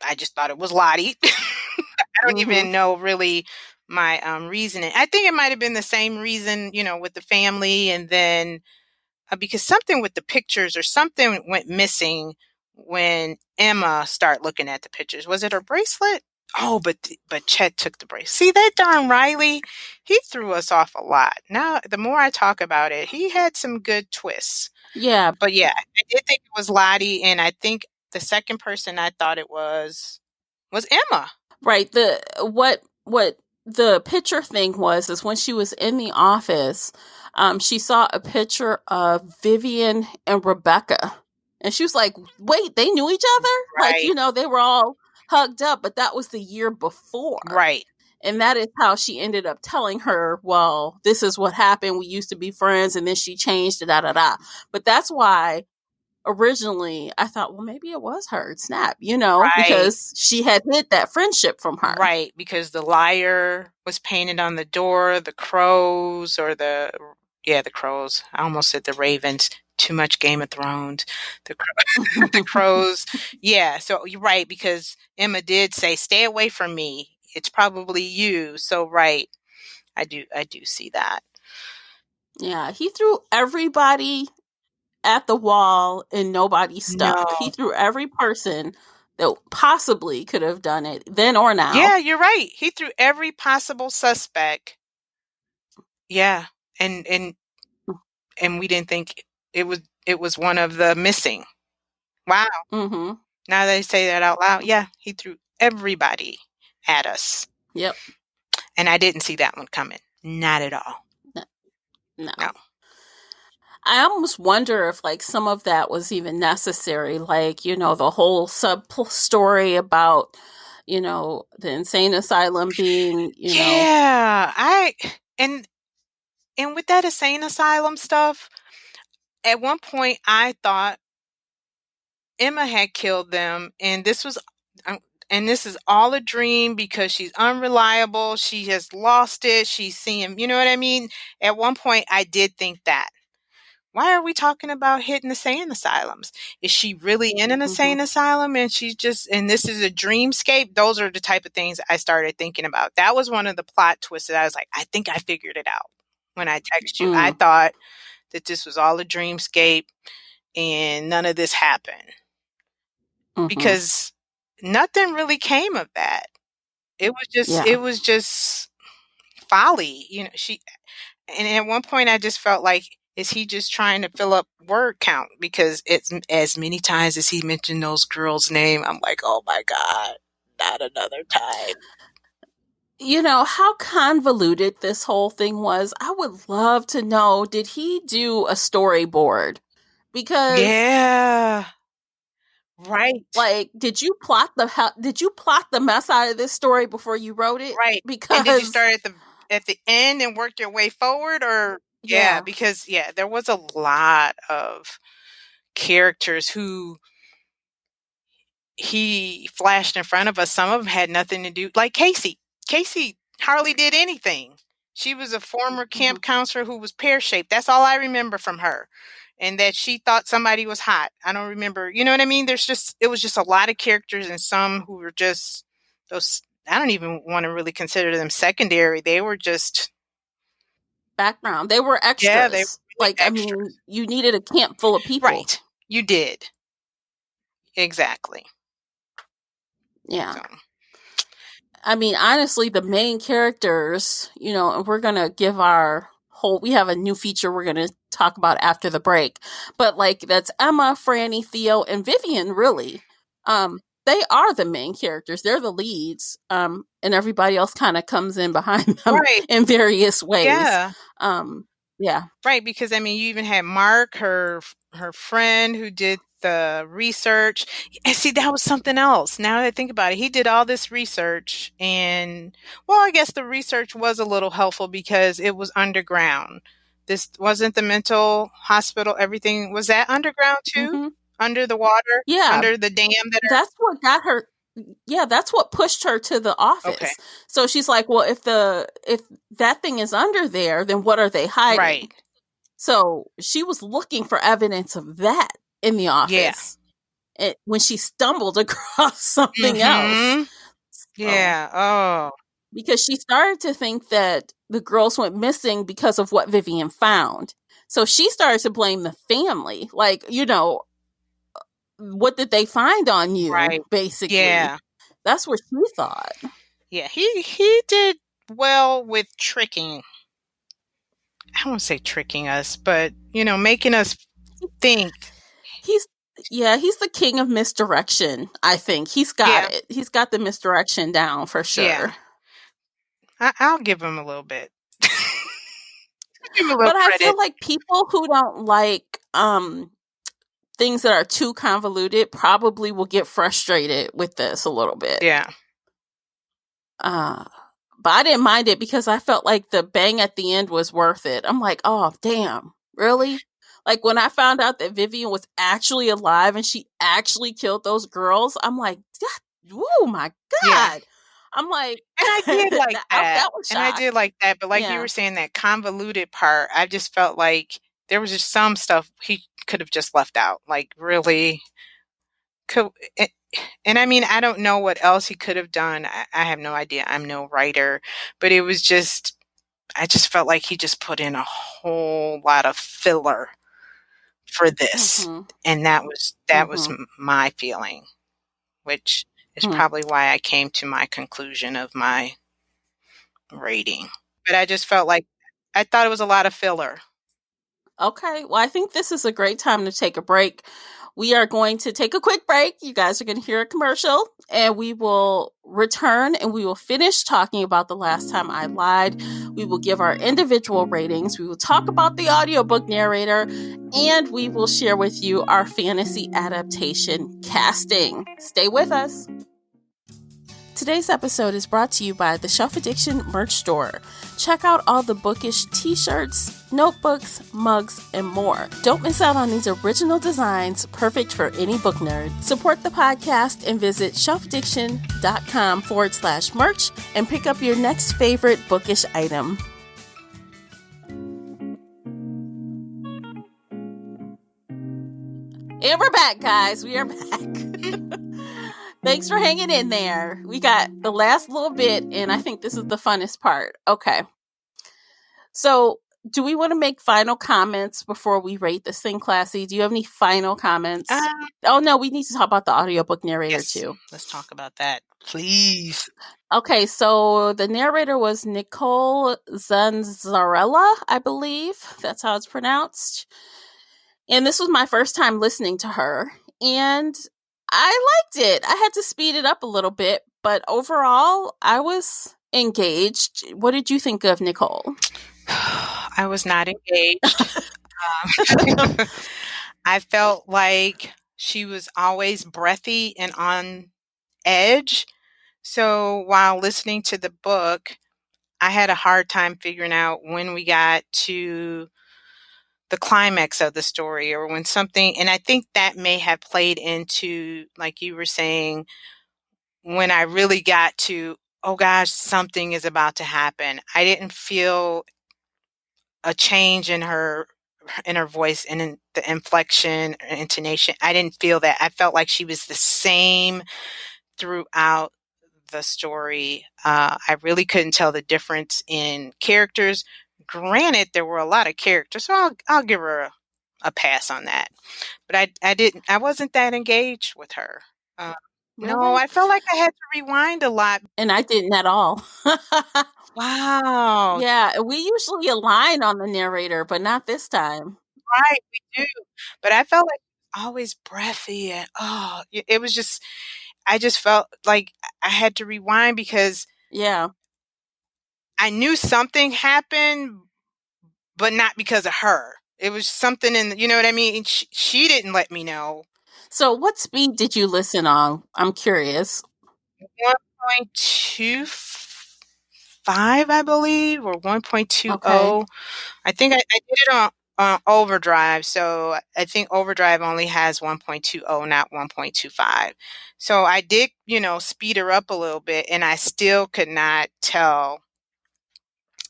I just thought it was Lottie. I don't Mm-hmm. even know really my reasoning. I think it might have been the same reason, with the family, and then because something with the pictures or something went missing when Emma started looking at the pictures. Was it her bracelet? Oh, but Chet took the bracelet. See, that darn Riley, he threw us off a lot. Now, the more I talk about it, he had some good twists. Yeah. But yeah, I did think it was Lottie, and I think the second person I thought it was Emma. Right. What the picture thing was is when she was in the office, she saw a picture of Vivian and Rebecca. And she was like, wait, they knew each other? Like, Right, they were all hugged up, but that was the year before. right. And that is how she ended up telling her, well, this is what happened. We used to be friends and then she changed, da da da. But that's why originally I thought, well, maybe it was her. Snap, Right. because she had hid that friendship from her. Right, because the liar was painted on the door, the crows, or the crows. I almost said the ravens. Too much Game of Thrones. The crows. Yeah, so you're right, because Emma did say, "Stay away from me. It's probably you." So right, I do see that. Yeah, he threw everybody at the wall and nobody stuck. He No. threw every person that possibly could have done it then or now. Yeah, you're right. He threw every possible suspect. Yeah, and and and we didn't think it was one of the missing. Wow. Mm-hmm. Now that I say that out loud, yeah, he threw everybody at us. Yep. And I didn't see that one coming. Not at all. No. No. I almost wonder if like some of that was even necessary, like, the whole sub story about, the insane asylum being, Yeah, and and with that insane asylum stuff, at one point I thought Emma had killed them, um, and this is all a dream because she's unreliable. She has lost it. She's seeing, you know what I mean? At one point, I did think that. Why are we talking about hitting insane asylums? Is she really in an mm-hmm, insane asylum and and this is a dreamscape? Those are the type of things I started thinking about. That was one of the plot twists that I was like, I think I figured it out when I text you. I mm, thought that this was all a dreamscape and none of this happened mm-hmm. because nothing really came of that. Yeah. It was just folly. And at one point I just felt like, is he just trying to fill up word count? Because it's as many times as he mentioned those girls' name, I'm like, oh my God, not another time. How convoluted this whole thing was. I would love to know, did he do a storyboard? Because Yeah. Right. like, did you plot the mess out of this story before you wrote it? Right. And did you Because start at the end and work your way forward, or yeah, yeah, because yeah, there was a lot of characters who he flashed in front of us. Some of them had nothing to do, like Casey. Casey hardly did anything. She was a former mhm, camp counselor who was pear-shaped. That's all I remember from her. And that she thought somebody was hot. I don't remember. You know what I mean? It was just a lot of characters and some who were just those. I don't even want to really consider them secondary. They were just, background. They were yeah, they were extras. really Like, I mean, extras. you needed a camp full of people. Right. You did. Exactly. Yeah. So, I mean, honestly, the main characters, and we're going to give we have a new feature we're going to talk about after the break. But like, that's Emma, Franny, Theo, and Vivian, really. They are the main characters. They're the leads. And everybody else kind of comes in behind them right. in various ways. Yeah. Yeah. Right, because I mean, you even had Mark, her friend who did the research. And see, that was something else. Now that I think about it, he did all this research, and well, I guess the research was a little helpful because it was underground. This wasn't the mental hospital. Everything was that underground too, Hmm. under the water, Yeah. under the dam that are That's what got her. Yeah, that's what pushed her to the okay. office. So she's like, well, if that thing is under there, then what are they hiding? Right. So she was looking for evidence of that in the Yeah. office when she stumbled across something else. Mm-hmm. So, Yeah. Oh. because she started to think that the girls went missing because of what Vivian found. So she started to blame the family. Like, what did they find on you, Right. basically? Yeah. That's what she thought. Yeah, he did well with tricking. I won't say tricking us, but making us think. He's he's the king of misdirection. I think he's got Yeah, it. He's got the misdirection down for yeah. sure. I'll give him a little bit. Give him a little But I feel credit. like people who don't like things that are too convoluted probably will get frustrated with this a little bit. Yeah, Uh But I didn't mind it because I felt like the bang at the end was worth it. I'm like, oh, damn, really? Like when I found out that Vivian was actually alive and she actually killed those girls, I'm like, oh my Yeah. God. I'm like, And I did like that. that was And I shocked. did like that. But like you Yeah. were saying, that convoluted part, I just felt like there was just some stuff he could have just left out. Like really could and I mean, I don't know what else he could have done. I have no idea. I'm no writer. But it was just I just felt like he just put in a whole lot of filler for this. Mm-hmm. And that was Mm-hmm. my feeling, which is Hmm. probably why I came to my conclusion of my rating. But I just felt like I thought it was a lot of filler. Okay. Well, I think this is a great time to take a break. We are going to take a quick break. You guys are going to hear a commercial, and we will return and we will finish talking about The Last Time I Lied. We will give our individual ratings. We will talk about the audiobook narrator, and we will share with you our fantasy adaptation casting. Stay with us. Today's episode is brought to you by the Shelf Addiction merch store. Check out all the bookish t-shirts, notebooks, mugs, and more. Don't miss out on these original designs, perfect for any book nerd. Support the podcast and visit shelfaddiction.com/merch and pick up your next favorite bookish item. And we're back, guys. We are back. Thanks for hanging in there. We got the last little bit, and I think this is the funnest part. Okay. So, do we want to make final comments before we rate this thing, Classy? Do you have any final comments? Oh, no, we need to talk about the audiobook narrator, Yes, too. let's talk about that, please. Okay, so the narrator was Nicole Zanzarella, I believe. That's how it's pronounced. And this was my first time listening to her. And I liked it. I had to speed it up a little bit, but overall, I was engaged. What did you think of Nicole? I was not engaged. I felt like she was always breathy and on edge. So while listening to the book, I had a hard time figuring out when we got to the climax of the story or when something, and I think that may have played into, like you were saying, when I really got to, oh gosh, something is about to happen. I didn't feel a change in her voice and in the inflection, intonation. I didn't feel that. I felt like she was the same throughout the story. I really couldn't tell the difference in characters. Granted, there were a lot of characters, so I'll give her a pass on that. But I wasn't that engaged with her. No, Really? I felt like I had to rewind a lot. And I didn't at all. Wow, Yeah, we usually align on the narrator, but not this time. right, we do. But I felt like always breathy and it was just I just felt like I had to rewind because Yeah. I knew something happened, but not because of her. It was something you know what I mean? She didn't let me know. So, what speed did you listen on? I'm curious. 1.25, I believe, or 1.20. Okay. I think I did it on overdrive. So I think overdrive only has 1.20, not 1.25. So I did, speed her up a little bit, and I still could not tell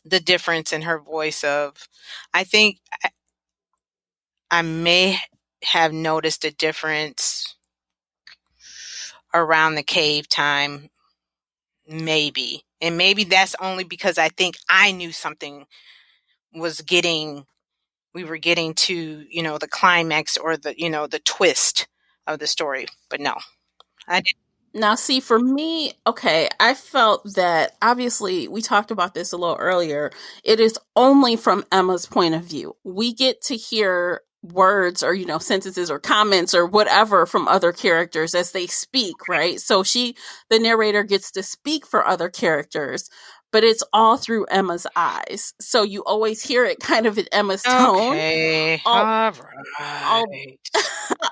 the difference in her voice I think I may have noticed a difference around the cave time, maybe. And maybe that's only because I think I knew something was we were getting to, the climax or the twist of the story. But no, I didn't. Now, see, for me, okay, I felt that obviously we talked about this a little earlier. It is only from Emma's point of view. We get to hear words or, sentences or comments or whatever from other characters as they speak, right? So the narrator gets to speak for other characters, but it's all through Emma's eyes. So you always hear it kind of in Emma's tone. Okay, All, all all right.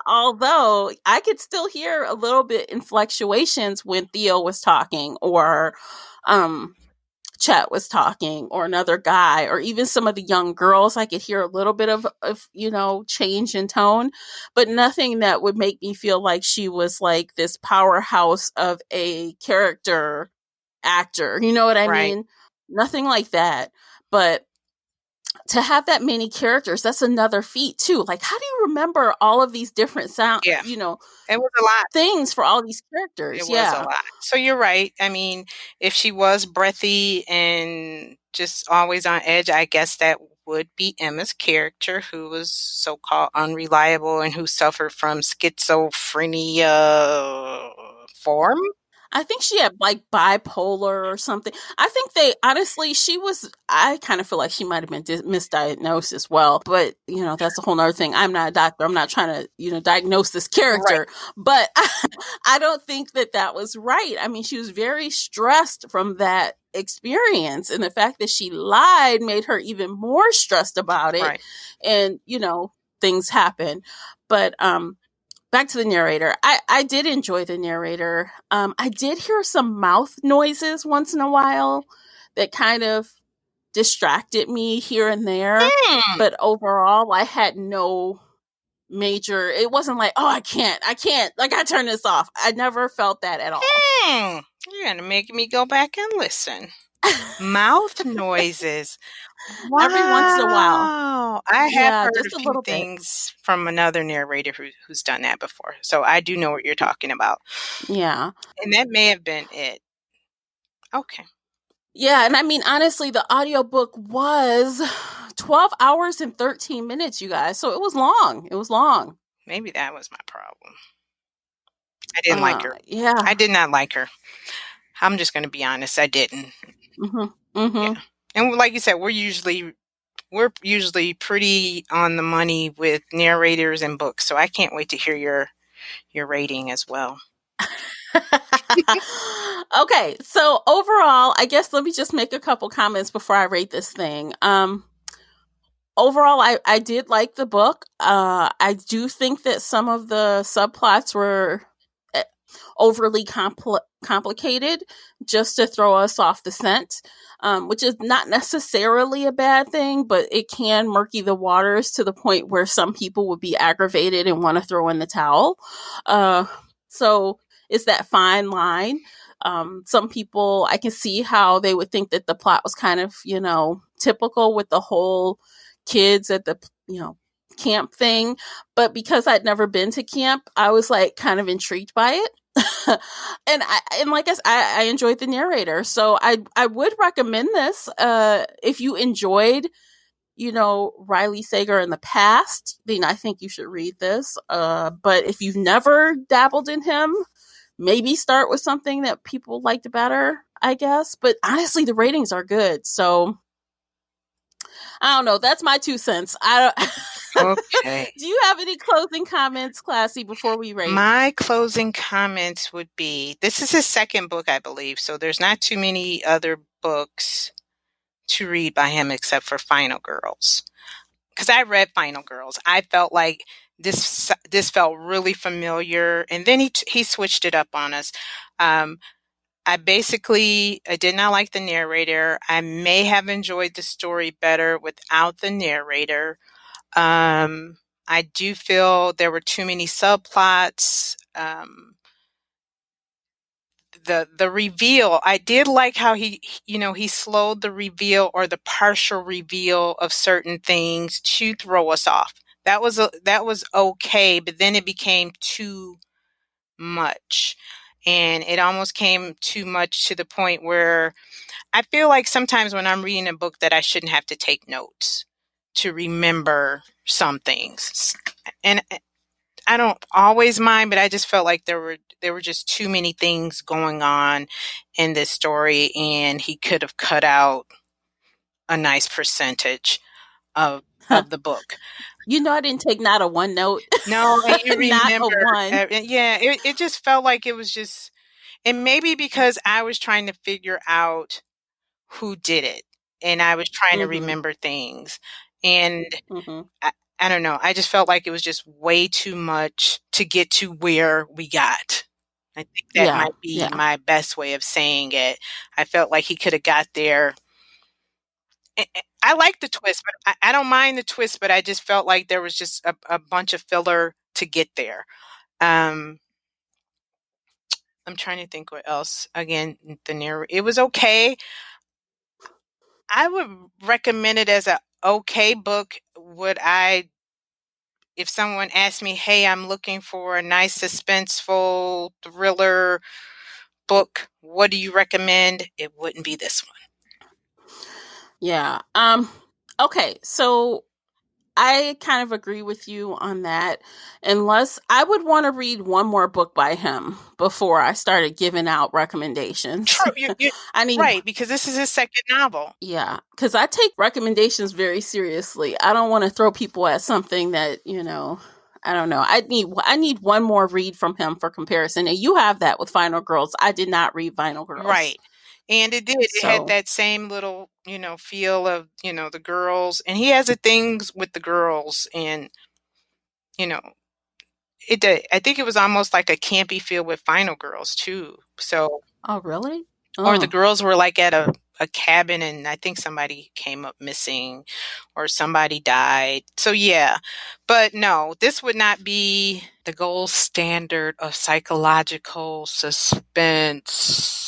although I could still hear a little bit in fluctuations when Theo was talking or Chet was talking, or another guy, or even some of the young girls, I could hear a little bit of change in tone, but nothing that would make me feel like she was like this powerhouse of a character actor. You know what I Right. mean? Nothing like that. But to have that many characters, that's another feat too. Like, how do you remember all of these different Yeah. It was a lot. things for all these It characters? was a Yeah. lot. So you're right. I mean, if she was breathy and just always on edge, I guess that would be Emma's character, who was so-called unreliable and who suffered from schizophrenia form. I think she had like bipolar or something. I think they honestly, I kind of feel like she might have been misdiagnosed as well. But, that's a whole nother thing. I'm not a doctor. I'm not trying to, diagnose this Right. character. But I don't think that was right. I mean, she was very stressed from that experience. And the fact that she lied made her even more stressed about it. Right. And, things happen. But, back to the narrator. I did enjoy the narrator. I did hear some mouth noises once in a while that kind of distracted me here and there. Hmm. But overall, I had no major, it wasn't like, oh, I can't, like, I turn this off. I never felt that at all. You're going to make me go back and listen. Mouth noises. Every once in a while. Wow. I have Yeah, heard a just a few little bit. things from another narrator who's done that before. So I do know what you're talking about. Yeah. And that may have been it. Okay. Yeah, and I mean, honestly, the audiobook was 12 hours and 13 minutes, you guys. So it was long. It was long. Maybe that was my problem. I didn't like her. I Yeah. did not like her. I'm just going to be honest. I didn't. Mhm. Yeah. Mhm. And like you said, we're usually pretty on the money with narrators and books. So I can't wait to hear your rating as well. Okay, so overall, I guess let me just make a couple comments before I rate this thing. Overall, I did like the book. I do think that some of the subplots were eh, overly complicated just to throw us off the scent, which is not necessarily a bad thing, but it can murky the waters to the point where some people would be aggravated and want to throw in the towel. So it's that fine line. Some people, I can see how they would think that the plot was kind of, typical with the whole kids at the, camp thing. But because I'd never been to camp, I was like kind of intrigued by it. And like I enjoyed the narrator, so I would recommend this. If you enjoyed, Riley Sager in the past, then I think you should read this. But if you've never dabbled in him, maybe start with something that people liked better, I guess. But honestly, the ratings are good, so I don't know. That's my 2 cents. I don't. Okay. Do you have any closing comments, Classy, before we rate? My closing comments would be, this is his second book, I believe. So there's not too many other books to read by him except for Final Girls. Because I read Final Girls. I felt like this felt really familiar, and then he switched it up on us. I did not like the narrator. I may have enjoyed the story better without the narrator. I do feel there were too many subplots. The reveal, I did like how he slowed the reveal or the partial reveal of certain things to throw us off. That was okay, but then it became too much. And it almost came too much to the point where I feel like sometimes when I'm reading a book that I shouldn't have to take notes to remember some things. And I don't always mind, but I just felt like there were just too many things going on in this story, and he could have cut out a nice percentage of the book. I didn't take not a one note. No, and you Not a remember, one. yeah, it just felt like it was just, and maybe because I was trying to figure out who did it, and I was trying to Mm-hmm. remember things, and Mm-hmm. I, I don't know, I just felt like it was just way too much to get to where we got. I think that Yeah, might be yeah. my best way of saying it. I felt like he could have got there. I like the twist, but I don't mind the twist, but I just felt like there was just a bunch of filler to get there. Um, I'm trying to think what else. Again, it was okay. I would recommend it as a okay book. Would I, if someone asked me, "Hey, I'm looking for a nice suspenseful thriller book, what do you recommend?" It wouldn't be this one. Yeah. Okay, so I kind of agree with you on that. Unless I would want to read one more book by him before I started giving out recommendations. True, you I need, right, because this is his second novel. yeah, because I take recommendations very seriously. I don't want to throw people at something that, I don't know. I need one more read from him for comparison. And you have that with Final Girls. I did not read Final Girls. Right. And it did. It had So, that same little, feel of, the girls. And he has the things with the girls and, you know, it did. I think it was almost like a campy feel with Final Girls too. So, oh, really? or the Oh, girls were like at a cabin and I think somebody came up missing or somebody died. So yeah. But no, this would not be the gold standard of psychological suspense.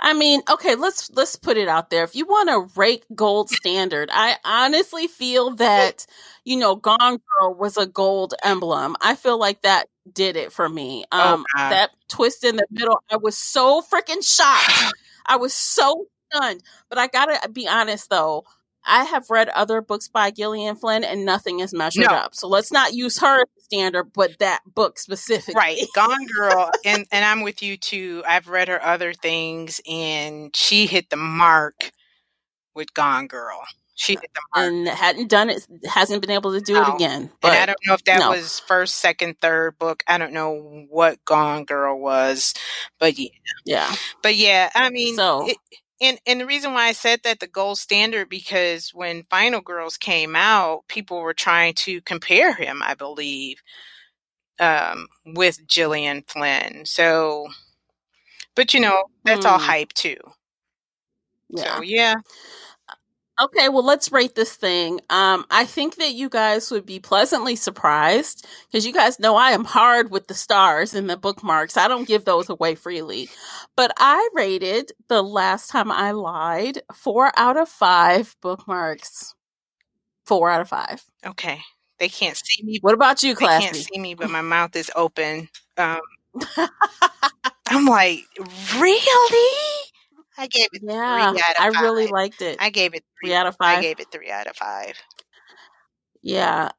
I mean, okay, let's put it out there. If you want to rate gold standard, I honestly feel that Gone Girl was a gold emblem. I feel like that did it for me. Oh God. That twist in the middle, I was so freaking shocked. I was so stunned. But I gotta be honest though, I have read other books by Gillian Flynn and nothing is measured No. up. So let's not use her as the standard, but that book Right. specifically. Gone Girl, and I'm with you too. I've read her other things and she hit the mark with Gone Girl. She hit the mark. And hadn't done it, hasn't been able to do it No. again. And I But don't know if that no, was first, second, third book. I don't know what Gone Girl was, but yeah. yeah. But yeah, I mean, So, and the reason why I said that the gold standard because when Final Girls came out, people were trying to compare him, I believe, with Gillian Flynn. So, but that's all hype too. So yeah. yeah. Okay, well, let's rate this thing. I think that you guys would be pleasantly surprised because you guys know I am hard with the stars and the bookmarks. I don't give those away freely. But I rated the last time I lied 4 out of 5 bookmarks. 4 out of 5. Okay. They can't see me. What about you, They can't Classy? see me, but my mouth is open. Um, I'm like, really? I gave it three Yeah, out of I really five. liked it. I gave it Three three. out of I five. gave it 3 out of 5. Yeah.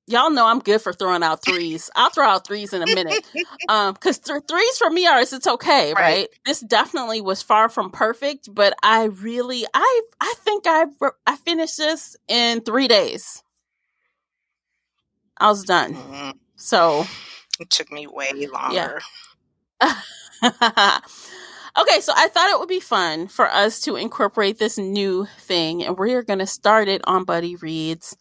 Y'all know I'm good for throwing out threes. I'll throw out threes in a minute. Because threes for me are it's okay, Right. right? This definitely was far from perfect, but I really, I think I finished this in 3 days. I was done. Mm, So it took me way yeah. longer. Okay, so I thought it would be fun for us to incorporate this new thing, and we're going to start it on Buddy Reads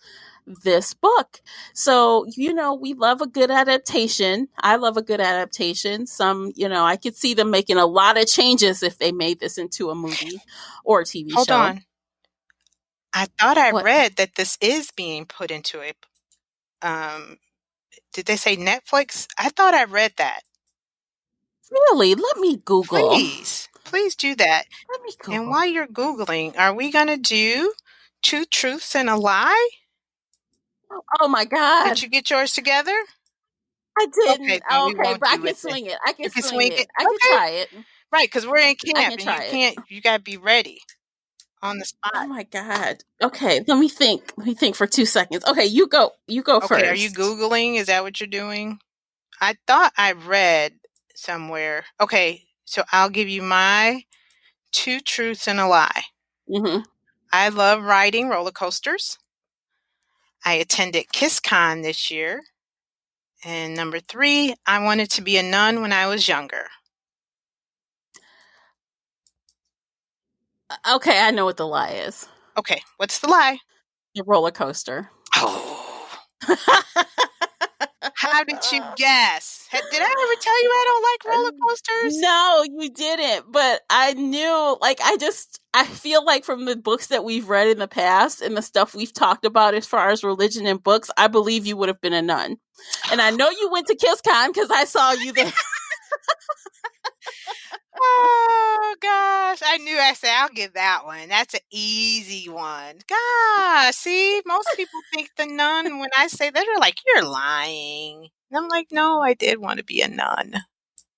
this book. So, we love a good adaptation. I love a good adaptation. Some, I could see them making a lot of changes if they made this into a movie or a TV Hold show. on. I thought I What? read that this is being put into a did they say Netflix? I thought I read that. Really? Let me Google. Please. Please do that. Let me And Google. while you're Googling, are we going to do Two Truths and a Lie? Oh my Did God. you get yours together? I Okay, didn't. then we Okay, won't but I do can it then. swing it. I can You can swing swing it. it. I can Okay. try it. Right, because we're in I camp can and you try it. can't, you got to be ready on the spot. Oh my God. Okay, let me think. Let me think for 2 seconds. Okay, you go. You go Okay, are you first. Googling? Is that what you're doing? I thought I read somewhere. Okay, so I'll give you my Two Truths and a Lie. Mm-hmm. I love riding roller coasters. I attended KissCon this year. And number 3, I wanted to be a nun when I was younger. Okay, I know what the lie is. Okay, what's the lie? The roller coaster. Oh, How did you guess? Did I ever tell you I don't like roller coasters? No, you didn't. But I knew, like, I feel like from the books that we've read in the past and the stuff we've talked about as far as religion and books, I believe you would have been a nun. And I know you went to KissCon because I saw you there. Oh gosh, I knew. I said I'll give that one. That's an easy one. Gosh, see, most people think the nun. When I say that, they're like, "You're lying." And I'm like, "No, I did want to be a nun."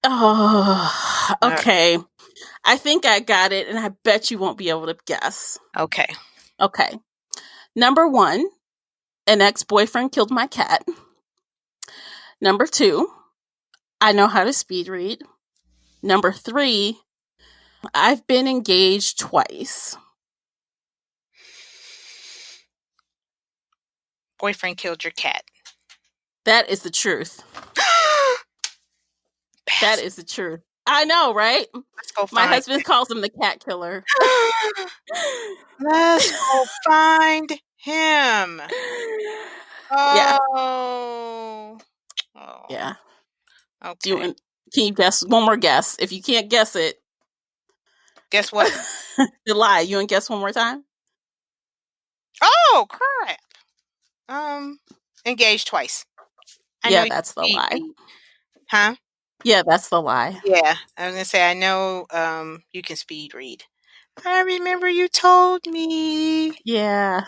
Oh, Uh, okay. I think I got it, and I bet you won't be able to guess. okay. Okay. Number 1, an ex-boyfriend killed my cat. Number 2, I know how to speed read. Number 3, I've been engaged twice. Boyfriend killed your cat. That is the truth. That Bastard. is the truth. I know, right? Let's go My find. husband calls him the cat killer. Let's go find him. Yeah, Oh. Oh. yeah. Do you Okay. want? Can you guess one more guess? If you can't guess it, Guess what? you lie. You want to guess one more time? Oh crap. Engaged twice. I know Yeah, you that's the speed lie. read. Huh? Yeah, that's the lie. Yeah. I was gonna say I know you can speed read. I remember you told me. Yeah.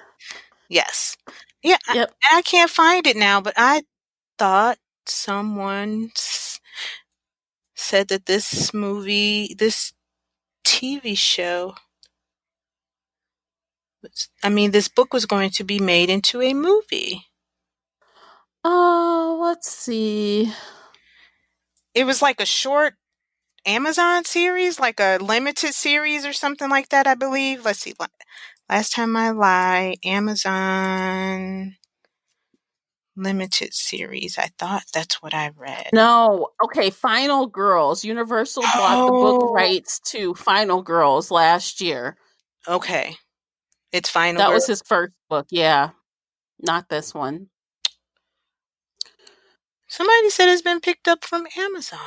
Yes. Yeah, Yep. I can't find it now, but I thought someone said that this TV show, this book was going to be made into a movie. Oh, let's see. It was like a short Amazon series, like a limited series or something like that, I believe. Let's see. Last time I lie, Amazon limited series. I thought that's what I read. No. Okay, Final Girls. Universal bought the book Oh, rights to Final Girls last year. okay. It's Final That was Girl. his first book. Yeah, not this one. Somebody said it's been picked up from Amazon.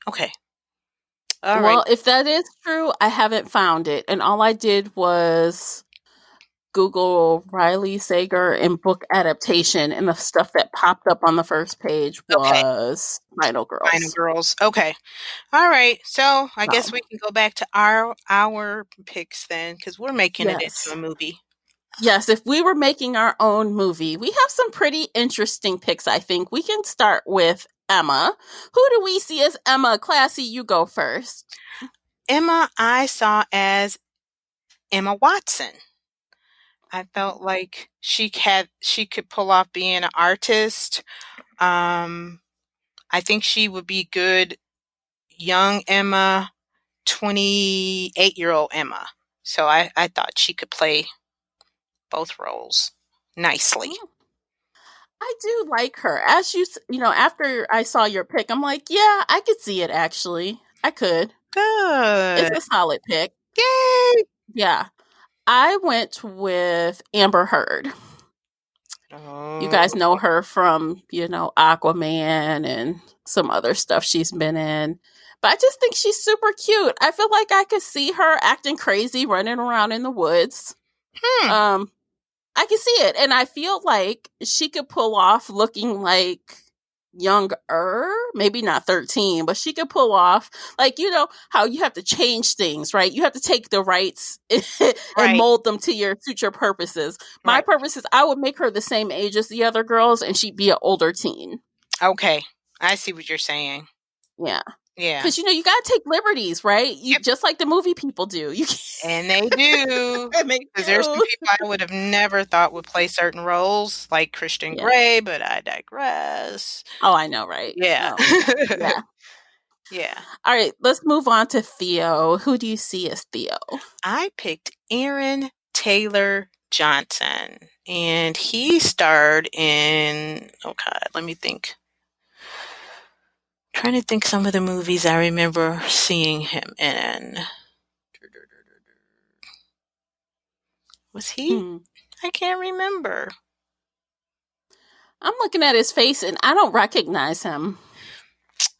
Okay. All right. Well, if that is true, I haven't found it. And all I did was Google Riley Sager and book adaptation, and the stuff that popped up on the first page Okay. was Final Final Girls. Girls. Okay. All right. So I guess So, we can go back to our picks then, because we're making it into yes. a movie. Yes, if we were making our own movie, we have some pretty interesting picks, I think. We can start with Emma. Who do we see as Emma? Classy, you go first. Emma, I saw as Emma Watson. I felt like she could pull off being an artist. Um, I think she would be good young Emma, 28-year-old Emma. So I thought she could play both roles nicely. I do like her. As after I saw your pick, I'm like, yeah, I could see it actually. I could. It's Good. a solid pick. Yay! Yeah. I went with Amber Heard. You Oh, guys know her from, Aquaman and some other stuff she's been in. But I just think she's super cute. I feel like I could see her acting crazy, running around in the woods. hmm, Um, I can see it. And I feel like she could pull off looking like younger, maybe not 13, but she could pull off, like, how you have to change things, right? You have to take the rights and right, mold them to suit your purposes. My right. purpose is I would make her the same age as the other girls and she'd be an older teen. Okay, I see what you're saying. Yeah. Yeah. Because you gotta take liberties, right? You Yep. just like the movie people do. You And they do. and they Because there's some do. people I would have never thought would play certain roles, like Christian Yeah. Grey, but I digress. Oh, I know, right? Yeah. Oh, yeah. Yeah. All right, let's move on to Theo. Who do you see as Theo? I picked Aaron Taylor Johnson, and he starred in, oh God, let me think. Trying to think some of the movies I remember seeing him in. Was he? Hmm. I can't remember. I'm looking at his face and I don't recognize him.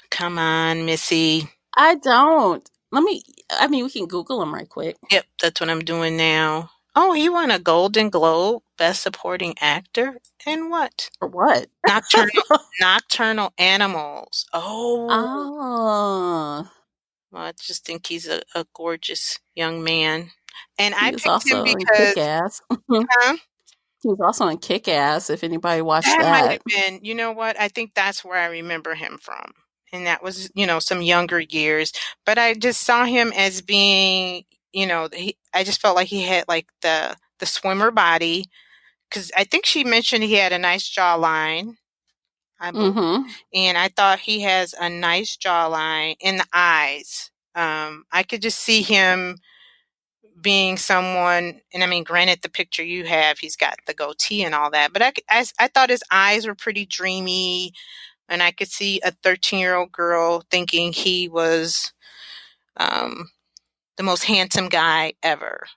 Come on, Missy. I don't. We can Google him right quick. Yep, that's what I'm doing now. Oh, he won a Golden Globe Best Supporting Actor in what? For what? Nocturnal Nocturnal Animals. Oh, Oh, well, I just think he's a gorgeous young man. And he I was picked him also in because, Kick Ass. huh? He was also in Kick Ass, if anybody watched That might that. have been, you know what? I think that's where I remember him from. And that was, some younger years. But I just saw him as being, I just felt like he had like the swimmer body. Because I think she mentioned he had a nice jawline, I believe. Mm-hmm. And I thought he has a nice jawline in the eyes. I could just see him being someone, and I mean, granted, the picture you have, he's got the goatee and all that, but I thought his eyes were pretty dreamy, and I could see a 13-year-old girl thinking he was um, the most handsome guy ever.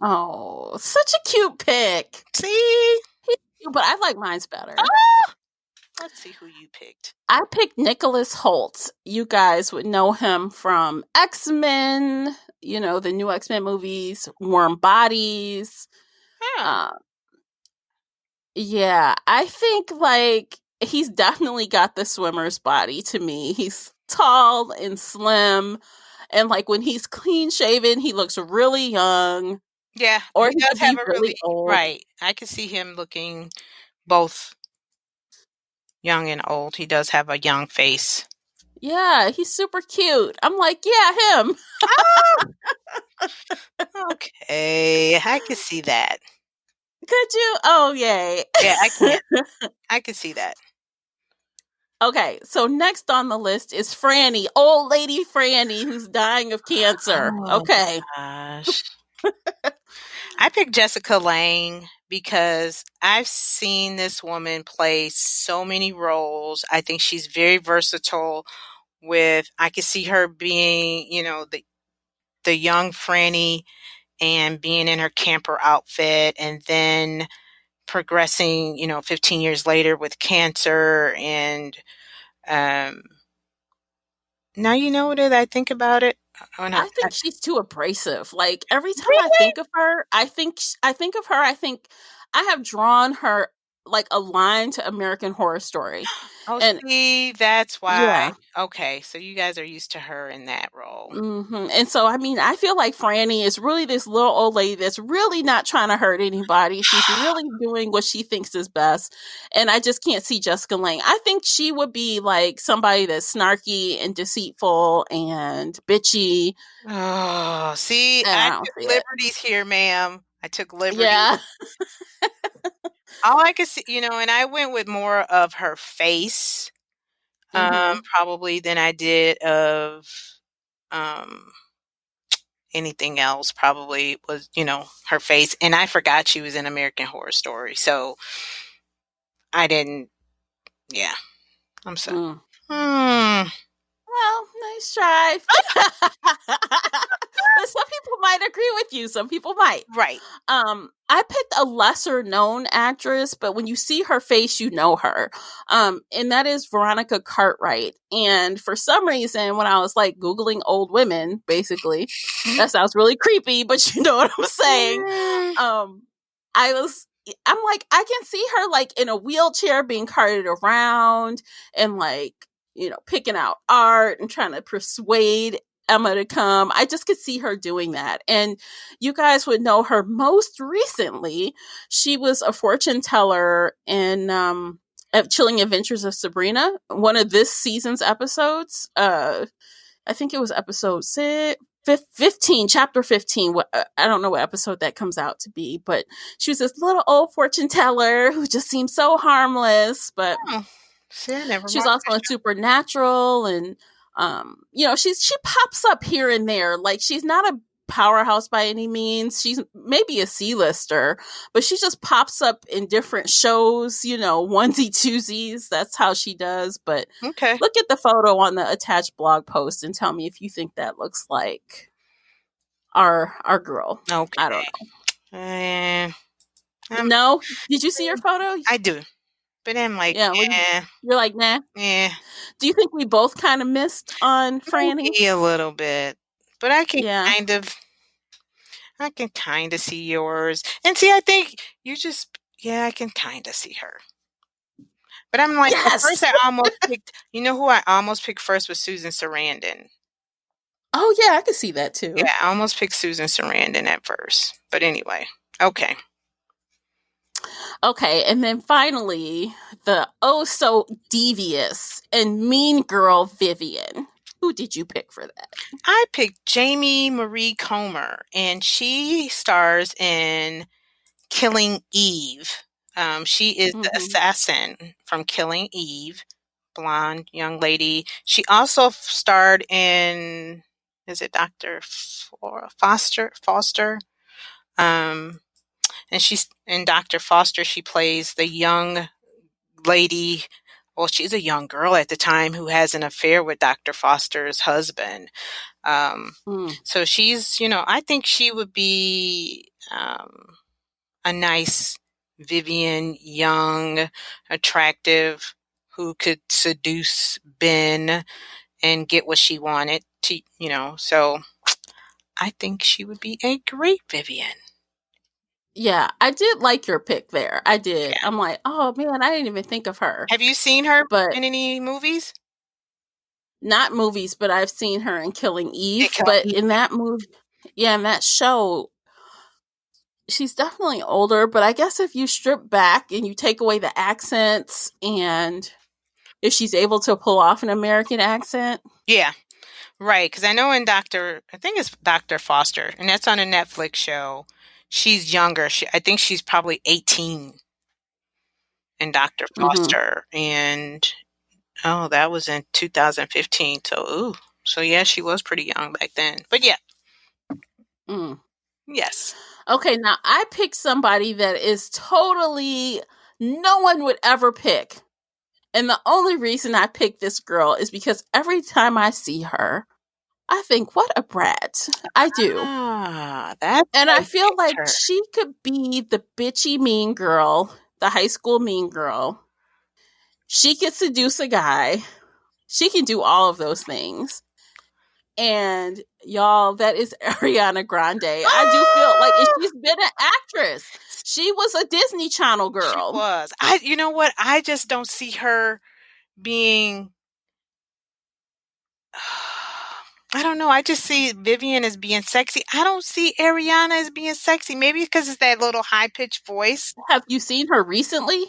Oh, such a cute pick. See? But I like mine's better. Oh! Let's see who you picked. I picked Nicholas Holt. You guys would know him from X-Men, the new X-Men movies, Warm Bodies. Oh. Yeah, I think like he's definitely got the swimmer's body to me. He's tall and slim, and like when he's clean shaven, he looks really young. Yeah, Or he he does could have be a really really old. right. I could see him looking both young and old. He does have a young face. Yeah, he's super cute. I'm like, yeah, him. Okay, I can see that. Could you? Oh, yay. Yeah, I can. I can see that. Okay, so next on the list is Franny, old lady Franny, who's dying of cancer. Oh Okay. gosh. I picked Jessica Lange because I've seen this woman play so many roles. I think she's very versatile with I could see her being, the young Franny and being in her camper outfit and then progressing, 15 years later with cancer and um now you know what I think about it. When I think she's too abrasive. Like every time I really? think of her, I think I have drawn her like a line to American Horror Story. Oh, And see, that's why. yeah. Okay, so you guys are used to her in that role. And so, I mean, I feel like Franny is really this little old lady that's really not trying to hurt anybody. She's really doing what she thinks is best. And I just can't see Jessica Lange. I think she would be like somebody that's snarky and deceitful and bitchy. Oh, see, And I I don't took see it. liberties here, ma'am. I took liberties. Yeah. All I could see, and I went with more of her face, hmm probably than I did of um anything else. Probably was, her face. And I forgot she was in American Horror Story. So I didn't, yeah, I'm sorry. Mm. Hmm. Well, nice try. But some people might agree with you. Some people might. Right. I picked a lesser known actress, but when you see her face, you know her. And that is Veronica Cartwright. And for some reason, when I was like Googling old women, basically, that sounds really creepy, but you know what I'm saying. Mm. Um, I'm like, I can see her like in a wheelchair being carted around and like, picking out art and trying to persuade Emma to come. I just could see her doing that. And you guys would know her most recently. She was a fortune teller in Chilling Adventures of Sabrina, one of this season's episodes. I think it was episode 15, chapter 15. I don't know what episode that comes out to be, but she was this little old fortune teller who just seemed so harmless, but Oh, see, I never she's watched also that in show. Supernatural, and she pops up here and there. Like she's not a powerhouse by any means. She's maybe a C-lister, but she just pops up in different shows, onesie twosies. That's how she does. But Okay. look at the photo on the attached blog post and tell me if you think that looks like our girl. Okay. I don't know. Um, No? Did you see your photo? I do. But I'm like, Yeah, you're like, nah. eh, Do you think we both kind of missed on Franny? maybe a little bit. But Yeah. I can kind of see yours. And see, I think you just, yeah, I can kind of see her. But I'm like, at first Yes. I almost picked, you know who I almost picked first was Susan Sarandon. Oh yeah, I could see that Yeah, too. I almost picked Susan Sarandon at first. But anyway, okay. Okay, and then finally, the oh so devious and mean girl Vivian. Who did you pick for that? I picked Jamie Marie Comer, and she stars in Killing Eve. She is the Mm-hmm. assassin from Killing Eve, blonde young lady. She also starred in, is it Dr. Foster? Um, and she's in Dr. Foster. She plays the young lady. Well, she's a young girl at the time who has an affair with Dr. Foster's husband. Um, Mm. so she's, I think she would be a nice Vivian, young, attractive, who could seduce Ben and get what she wanted to. So I think she would be a great Vivian. Yeah, I did like your pick there. I did. Yeah. I'm like, oh man, I didn't even think of her. Have you seen her But in any movies? not movies, but I've seen her in Killing Yeah, Eve. Killing But Eve. in that movie, yeah, in that show, she's definitely older. But I guess if you strip back and you take away the accents and if she's able to pull off an American accent. Yeah, right. Because I know in I think it's Dr. Foster, and that's on a Netflix show. She's younger. I think she's probably 18 in Dr. Mm-hmm. Foster, and oh, that was in 2015. So, ooh. So yeah, she was pretty young back then. But yeah, Mm. yes. Okay, now I picked somebody that is totally no one would ever pick. And the only reason I picked this girl is because every time I see her, I think, what a brat. I do. That's And why I you feel picked like her. she could be the bitchy mean girl, the high school mean girl. She could seduce a guy. She can do all of those things. And y'all, that is Ariana Grande. I do feel like she's been an actress. She was a Disney Channel She girl. was. You know what? I just don't see her being. I don't know. I just see Vivian as being sexy. I don't see Ariana as being sexy. Maybe because it's that little high pitched voice. Have you seen her recently?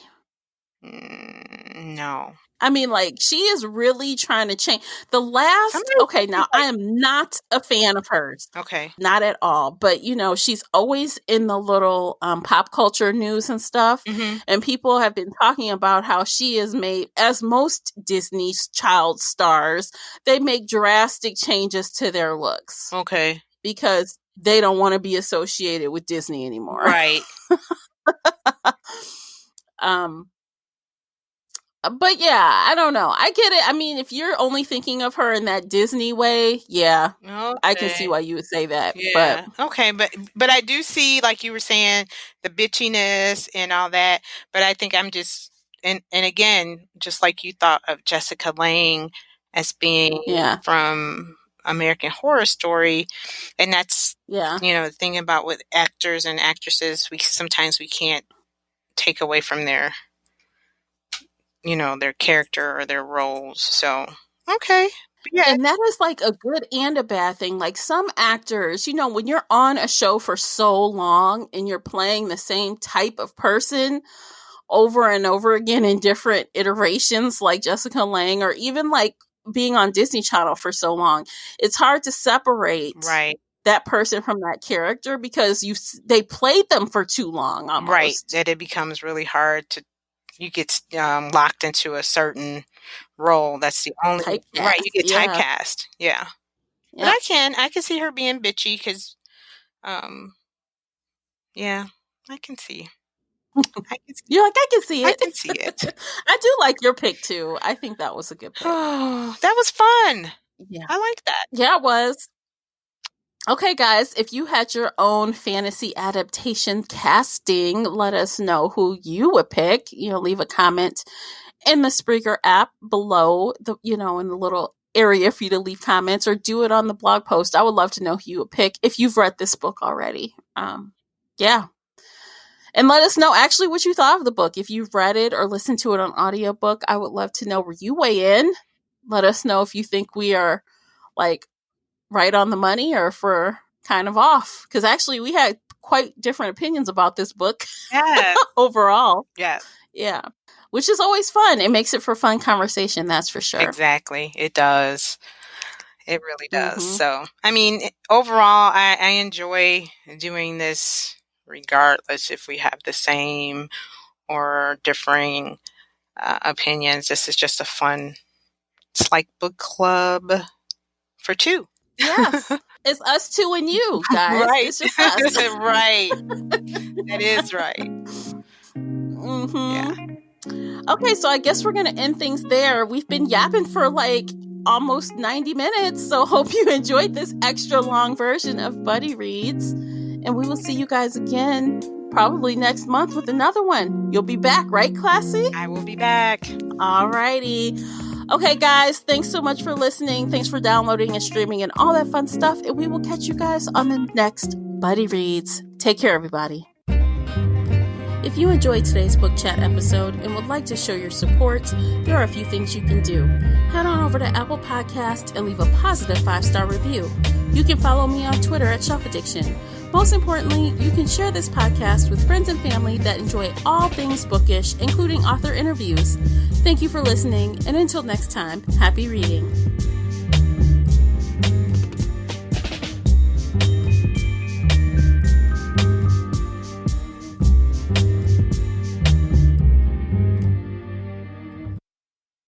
No. I mean, like, she is really trying to change. The last, Somebody said okay, she's now I like, am not a fan of hers. okay. Not at all. But, she's always in the little pop culture news and stuff. Hmm. And people have been talking about how she is made, as most Disney child stars, they make drastic changes to their looks Okay. because they don't want to be associated with Disney anymore. Right. um, but yeah, I don't know. I get it. I mean, if you're only thinking of her in that Disney way, yeah, I can see Okay. why you would say that. But Yeah. Okay. But I do see, like you were saying, the bitchiness and all that. But I think I'm just and again, just like you thought of Jessica Lange as being yeah, from American Horror Story, and that's yeah, the thing about with actors and actresses, we sometimes we can't take away from their character or their roles. So okay. Yeah. and that is like a good and a bad thing. Like some actors, when you're on a show for so long and you're playing the same type of person over and over again in different iterations, like Jessica Lange, or even like being on Disney Channel for so long, it's hard to separate Right. that person from that character because they played them for too long Right. almost. That it becomes really hard to you get locked into a certain role. That's the only right. Typecast. You get Yeah. typecast. Yeah, but Yeah. I can see her being bitchy because, um, yeah, I can see, I can see, You're like, I can see I it. can see it. I do like your pick too. I think that was a good pick. Oh, that was fun. Yeah. I like that. Yeah, it was. Okay, guys, if you had your own fantasy adaptation casting, let us know who you would pick. Leave a comment in the Spreaker app below in the little area for you to leave comments, or do it on the blog post. I would love to know who you would pick if you've read this book already. Yeah. And let us know actually what you thought of the book. If you've read it or listened to it on audiobook, I would love to know where you weigh in. Let us know if you think we are like right on the money or if we're kind of off. Because actually we had quite different opinions about this book. Yeah. Overall. Yeah. Yeah. Which is always fun. It makes it for fun conversation, that's for sure. Exactly. It does. It really does. So, I mean, overall, I enjoy doing this regardless if we have the same or differing opinions. This is just a fun, it's like book club for two. Yes. It's us two and you, guys. Right. It's just us. Right. That is right. Yeah. Okay, so I guess we're going to end things there. We've been yapping for like almost 90 minutes, so hope you enjoyed this extra long version of Buddy Reads. And we will see you guys again probably next month with another one. You'll be back, right, Classy? I will be back. Alrighty. Okay, guys, thanks so much for listening. Thanks for downloading and streaming and all that fun stuff. And we will catch you guys on the next Buddy Reads. Take care, everybody. If you enjoyed today's book chat episode and would like to show your support, there are a few things you can do. Head on over to Apple Podcast and leave a positive 5-star review. You can follow me on Twitter at Shelf Addiction. Most importantly, you can share this podcast with friends and family that enjoy all things bookish, including author interviews. Thank you for listening, and until next time, happy reading.